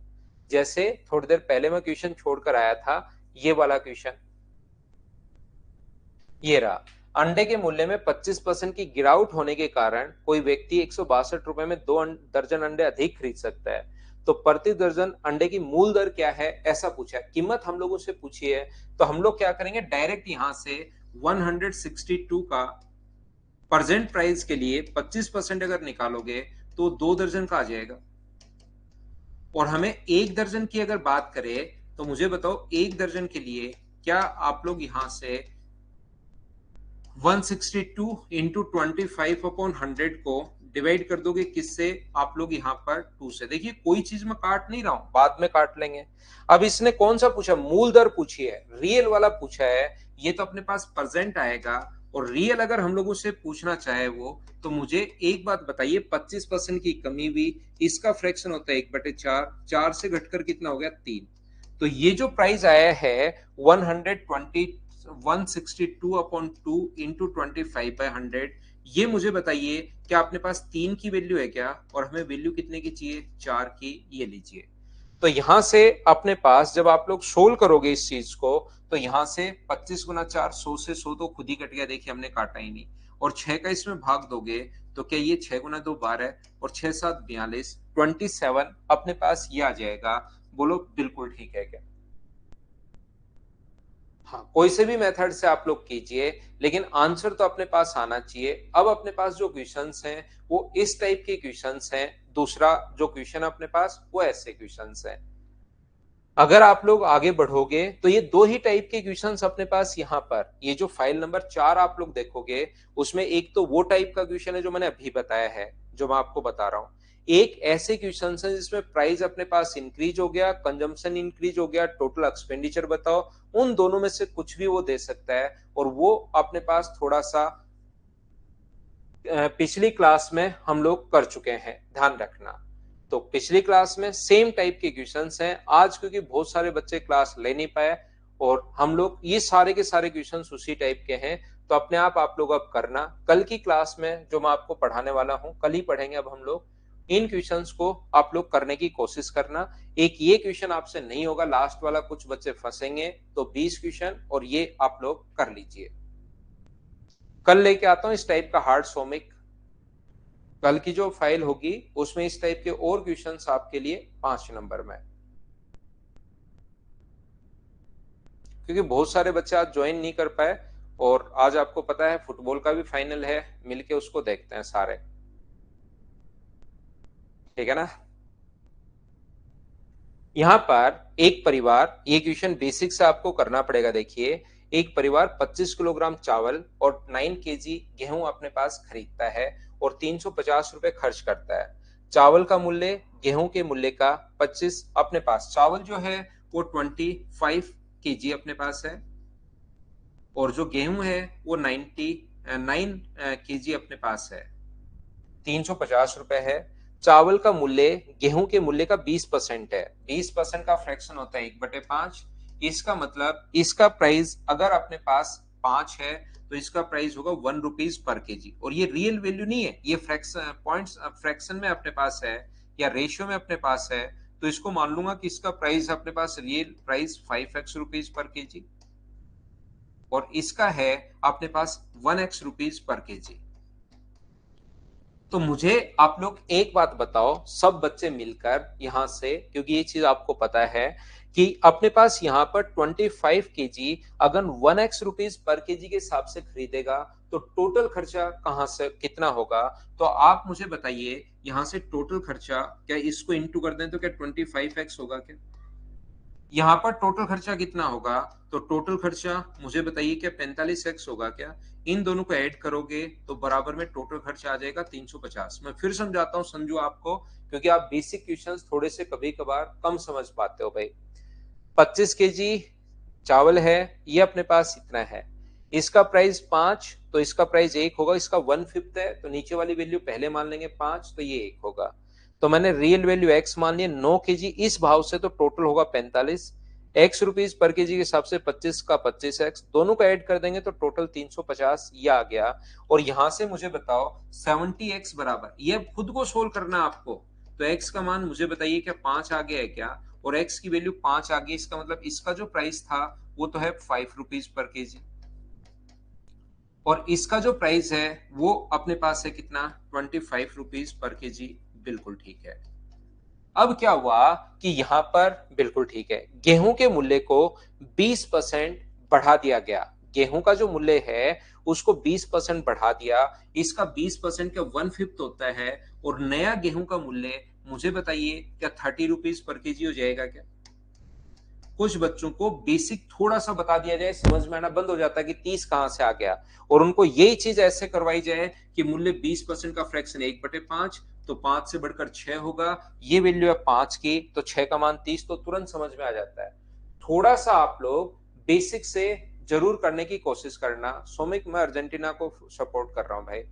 जैसे थोड़ी देर पहले मैं क्वेश्चन छोड़कर आया था, ये वाला क्वेश्चन, ये रहा। अंडे के मूल्य में 25% की गिरावट होने के कारण कोई व्यक्ति 162 रुपए में 2 दर्जन अंडे अधिक खरीद सकता है, तो प्रति दर्जन अंडे की मूल दर क्या है, ऐसा पूछा है। कीमत हम लोगों से पूछी है, तो हम लोग क्या करेंगे, डायरेक्ट यहां से 162 का प्रेजेंट प्राइस के लिए 25% अगर निकालोगे तो 2 दर्जन का आ जाएगा। और हमें 1 दर्जन की अगर बात करें, तो मुझे बताओ 1 दर्जन के लिए क्या आप लोग यहां से 162 इंटू 25/100 को डिवाइड कर दोगे किससे, आप लोग यहाँ पर 2 से। देखिए कोई चीज में काट नहीं रहा हूं, बाद में काट लेंगे। अब इसने कौन सा पूछा, मूल दर पूछी है, रियल वाला पूछा है, ये तो अपने पास प्रेजेंट आएगा। और रियल अगर हम लोगों से पूछना चाहे वो, तो मुझे एक बात बताइए, 25% की कमी भी, इसका फ्रैक्शन होता है 1/4, 4 से घटकर कितना हो गया 3। तो ये जो प्राइस आया है 120 162/2 इंटू 25/100, ये मुझे बताइए क्या अपने पास 3 की वैल्यू है क्या, और हमें वैल्यू कितने की चाहिए, 4 की। ये लीजिए। तो यहां से अपने पास जब आप लोग सोल्व करोगे इस चीज को, तो यहां से 25 गुना 4, 100 से 100 तो खुद ही कट गया, देखिए हमने काटा ही नहीं। और 6 का इसमें भाग दोगे तो क्या ये 6 गुना 2 12 और 6 7 42, 27 अपने पास ये आ जाएगा। बोलो बिल्कुल ठीक है क्या? हाँ, कोई से भी मेथड से आप लोग कीजिए, लेकिन आंसर तो अपने पास आना चाहिए। अब अपने पास जो क्वेश्चंस हैं वो इस टाइप के क्वेश्चंस हैं, दूसरा जो क्वेश्चन अपने पास वो ऐसे क्वेश्चंस हैं। अगर आप लोग आगे बढ़ोगे तो ये दो ही टाइप के क्वेश्चंस अपने पास यहाँ पर, ये जो फाइल नंबर 4 आप लोग देखोगे, उसमें एक तो वो टाइप का क्वेश्चन है जो मैंने अभी बताया है, जो मैं आपको बता रहा हूँ। एक ऐसे क्वेश्चन है जिसमें प्राइस अपने पास इंक्रीज हो गया, कंजम्पशन इंक्रीज हो गया, टोटल एक्सपेंडिचर बताओ। उन दोनों में से कुछ भी वो दे सकता है, और वो अपने पास थोड़ा सा पिछली क्लास में हम लोग कर चुके हैं, ध्यान रखना। तो पिछली क्लास में सेम टाइप के क्वेश्चंस हैं। आज क्योंकि बहुत सारे बच्चे क्लास ले नहीं पाए, और हम लोग ये सारे के सारे क्वेश्चंस उसी टाइप के हैं, तो अपने आप लोग अब करना। कल की क्लास में जो मैं आपको पढ़ाने वाला हूं, कल ही पढ़ेंगे अब हम लोग, इन क्वेश्चंस को आप लोग करने की कोशिश करना। एक ये क्वेश्चन आपसे नहीं होगा, लास्ट वाला कुछ बच्चे फंसेंगे, तो 20 क्वेश्चन और ये आप लोग कर लीजिए। कल लेके आता हूं इस टाइप का हार्ड सोमिक। कल की जो फाइल होगी उसमें इस टाइप के और क्वेश्चंस आपके लिए 5 नंबर में, क्योंकि बहुत सारे बच्चे आज ज्वाइन नहीं कर पाए, और आज आपको पता है फुटबॉल का भी फाइनल है, मिलके उसको देखते हैं सारे। ठीक है ना? यहां पर एक परिवार, ये क्वेश्चन बेसिक से आपको करना पड़ेगा। देखिए, एक परिवार 25 किलोग्राम चावल और 9 केजी गेहूं अपने पास खरीदता है और 350 रुपए खर्च करता है। चावल का मूल्य गेहूं के मूल्य का 25 अपने पास, चावल जो है वो 25 केजी अपने पास है, और जो गेहूं है वो 9 केजी अपने पास है। 350 रुपए है। चावल का मूल्य गेहूं के मूल्य का 20% है। 20% का फ्रैक्शन होता है 1/5। इसका मतलब इसका प्राइस अगर अपने पास 5 है, तो इसका प्राइस होगा 1 रुपीज पर केजी। और ये रियल वैल्यू नहीं है, ये फ्रैक्शन पॉइंट्स फ्रैक्शन में अपने पास है या रेशियो में अपने पास है, तो इसको मान लूंगा कि इसका प्राइस अपने पास रियल प्राइस 5x रुपीज पर केजी, और इसका है अपने पास 1x रुपीज पर केजी। तो मुझे आप लोग एक बात बताओ, सब बच्चे मिलकर यहां से, क्योंकि ये चीज आपको पता है कि अपने पास यहां पर 25 केजी अगर 1x रुपीज पर केजी के हिसाब से खरीदेगा, तो टोटल खर्चा कहां से कितना होगा? तो आप मुझे बताइए, यहां से टोटल खर्चा, क्या इसको इंटू कर दें तो क्या 25x होगा क्या? यहाँ पर टोटल खर्चा कितना होगा? तो टोटल खर्चा मुझे बताइए, क्या 45x होगा क्या? इन दोनों को ऐड करोगे तो बराबर में टोटल खर्चा आ जाएगा 350। मैं फिर समझाता हूँ संजू आपको, क्योंकि आप बेसिक क्वेश्चंस थोड़े से कभी कभार कम समझ पाते हो भाई। 25 केजी चावल है, ये अपने पास इतना है, इसका प्राइस 5, तो इसका प्राइस 1 होगा, इसका 1/5 है, तो नीचे वाली वैल्यू पहले मान लेंगे 5, तो ये 1 होगा। तो मैंने रियल वैल्यू x मान लिया 9 केजी, इस भाव से तो टोटल होगा 45 x रुपीज पर केजी के हिसाब से 25 का 25x, दोनों को ऐड कर देंगे तो टोटल 350 ये आ गया। और यहां से मुझे बताओ 70x बराबर, ये खुद को सोल्व करना आपको। तो x का मान मुझे बताइए, क्या 5 आ गया है क्या? और x की वैल्यू 5 आ गई, इसका मतलब इसका जो प्राइस था वो तो है 5 रुपीज पर केजी, और इसका जो प्राइस है वो अपने पास है कितना, 25 रुपीज पर केजी। बिल्कुल ठीक है। अब क्या हुआ कि यहां पर बिल्कुल ठीक है, गेहूं के मूल्य को 20% बढ़ा दिया गया। गेहूं का जो मूल्य है उसको 20% बढ़ा दिया, इसका 20% का 1/5 होता है, और नया गेहूं का मूल्य मुझे बताइए, क्या 30 रुपीज पर केजी हो जाएगा क्या? कुछ बच्चों को बेसिक थोड़ा सा बता दिया जाए, समझ में आना बंद हो जाता है कि 30 कहां से आ गया, और उनको यही चीज ऐसे करवाई जाए कि मूल्य 20% का फ्रैक्शन 1/5, तो 5 से बढ़कर 6 होगा, ये वैल्यू है 5 की, तो 6 का मान 30, तो तुरंत समझ में आ जाता है। थोड़ा सा आप लोग बेसिक से जरूर करने की कोशिश करना। सोमिक, मैं अर्जेंटीना को सपोर्ट कर रहा हूं भाई,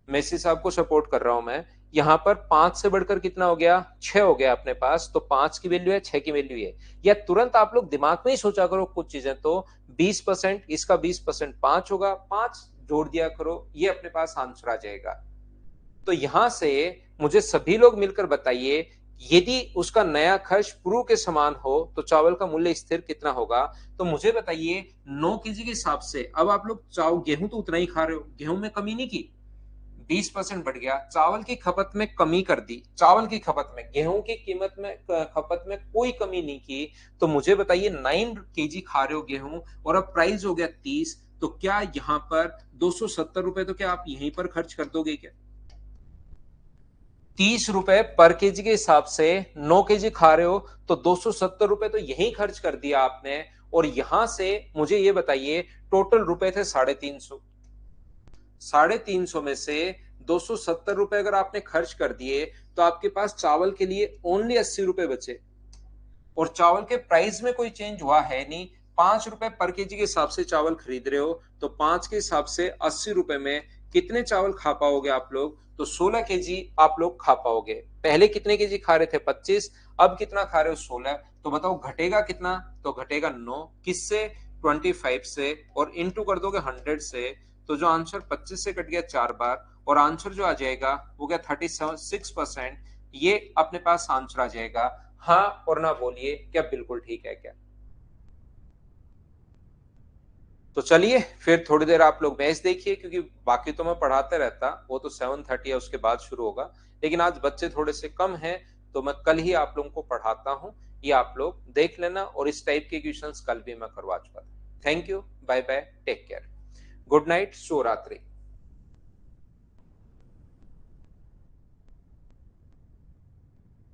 मेसी साहब को सपोर्ट कर रहा हूं मैं। यहाँ पर 5 से बढ़कर कितना हो गया, 6 हो गया अपने पास, तो 5 की वैल्यू है, 6 की वैल्यू है। या तुरंत आप लोग दिमाग में ही सोचा करो कुछ चीजें, तो 20%, इसका 20% 5 होगा, 5 जोड़ दिया करो, ये अपने पास आंसर आ जाएगा। तो यहां से मुझे सभी लोग मिलकर बताइए, यदि उसका नया खर्च प्रू के समान हो तो चावल का मूल्य स्थिर कितना होगा। तो मुझे बताइए 9 केजी के हिसाब से, अब आप लोग चावल गेहूं तो उतना ही खा रहे हो, गेहूं में कमी नहीं की, 20% बढ़ गया, चावल की खपत में कमी कर दी, चावल की खपत में, गेहूं की कीमत में खपत में कोई कमी नहीं की। तो मुझे बताइए 9 केजी खा रहे हो गेहूं और अब प्राइस हो गया 30, तो क्या यहाँ पर 270 रुपए तो क्या आप यहीं पर खर्च कर दोगे क्या? 30 रुपए पर केजी के हिसाब से 9 केजी खा रहे हो तो 270 रुपए तो यहीं खर्च कर दिया आपने। और यहां से मुझे ये बताइए, टोटल रुपए थे 350, 350 में से 270 रुपए अगर आपने खर्च कर दिए तो आपके पास चावल के लिए ओनली 80 रुपए बचे। और चावल के प्राइस में कोई चेंज हुआ है नहीं, 5 रुपए पर केजी के हिसाब से चावल खरीद रहे हो, तो 5 के हिसाब से 80 रुपए में कितने चावल खा पाओगे आप लोग? तो 16 केजी आप लोग खा पाओगे। पहले कितने केजी खा रहे थे? 25, अब कितना खा रहे हो? 16। तो बताओ घटेगा कितना? तो घटेगा 9, किससे? 25 से, और इंटू कर दोगे 100 से, तो जो आंसर 25 से कट गया 4 बार, और आंसर जो आ जाएगा वो क्या, 36%। ये अपने पास आंसर आ जाएगा। हाँ और ना बोलिए, क्या बिल्कुल ठीक है क्या? तो चलिए फिर थोड़ी देर आप लोग मैच देखिए, क्योंकि बाकी तो मैं पढ़ाते रहता, वो तो 7:30 है उसके बाद शुरू होगा, लेकिन आज बच्चे थोड़े से कम हैं, तो मैं कल ही आप लोगों को पढ़ाता हूँ, ये आप लोग देख लेना, और इस टाइप के क्वेश्चंस कल भी मैं करवा चुका था। Thank you, bye bye, take care, good night, शुभ रात्रि।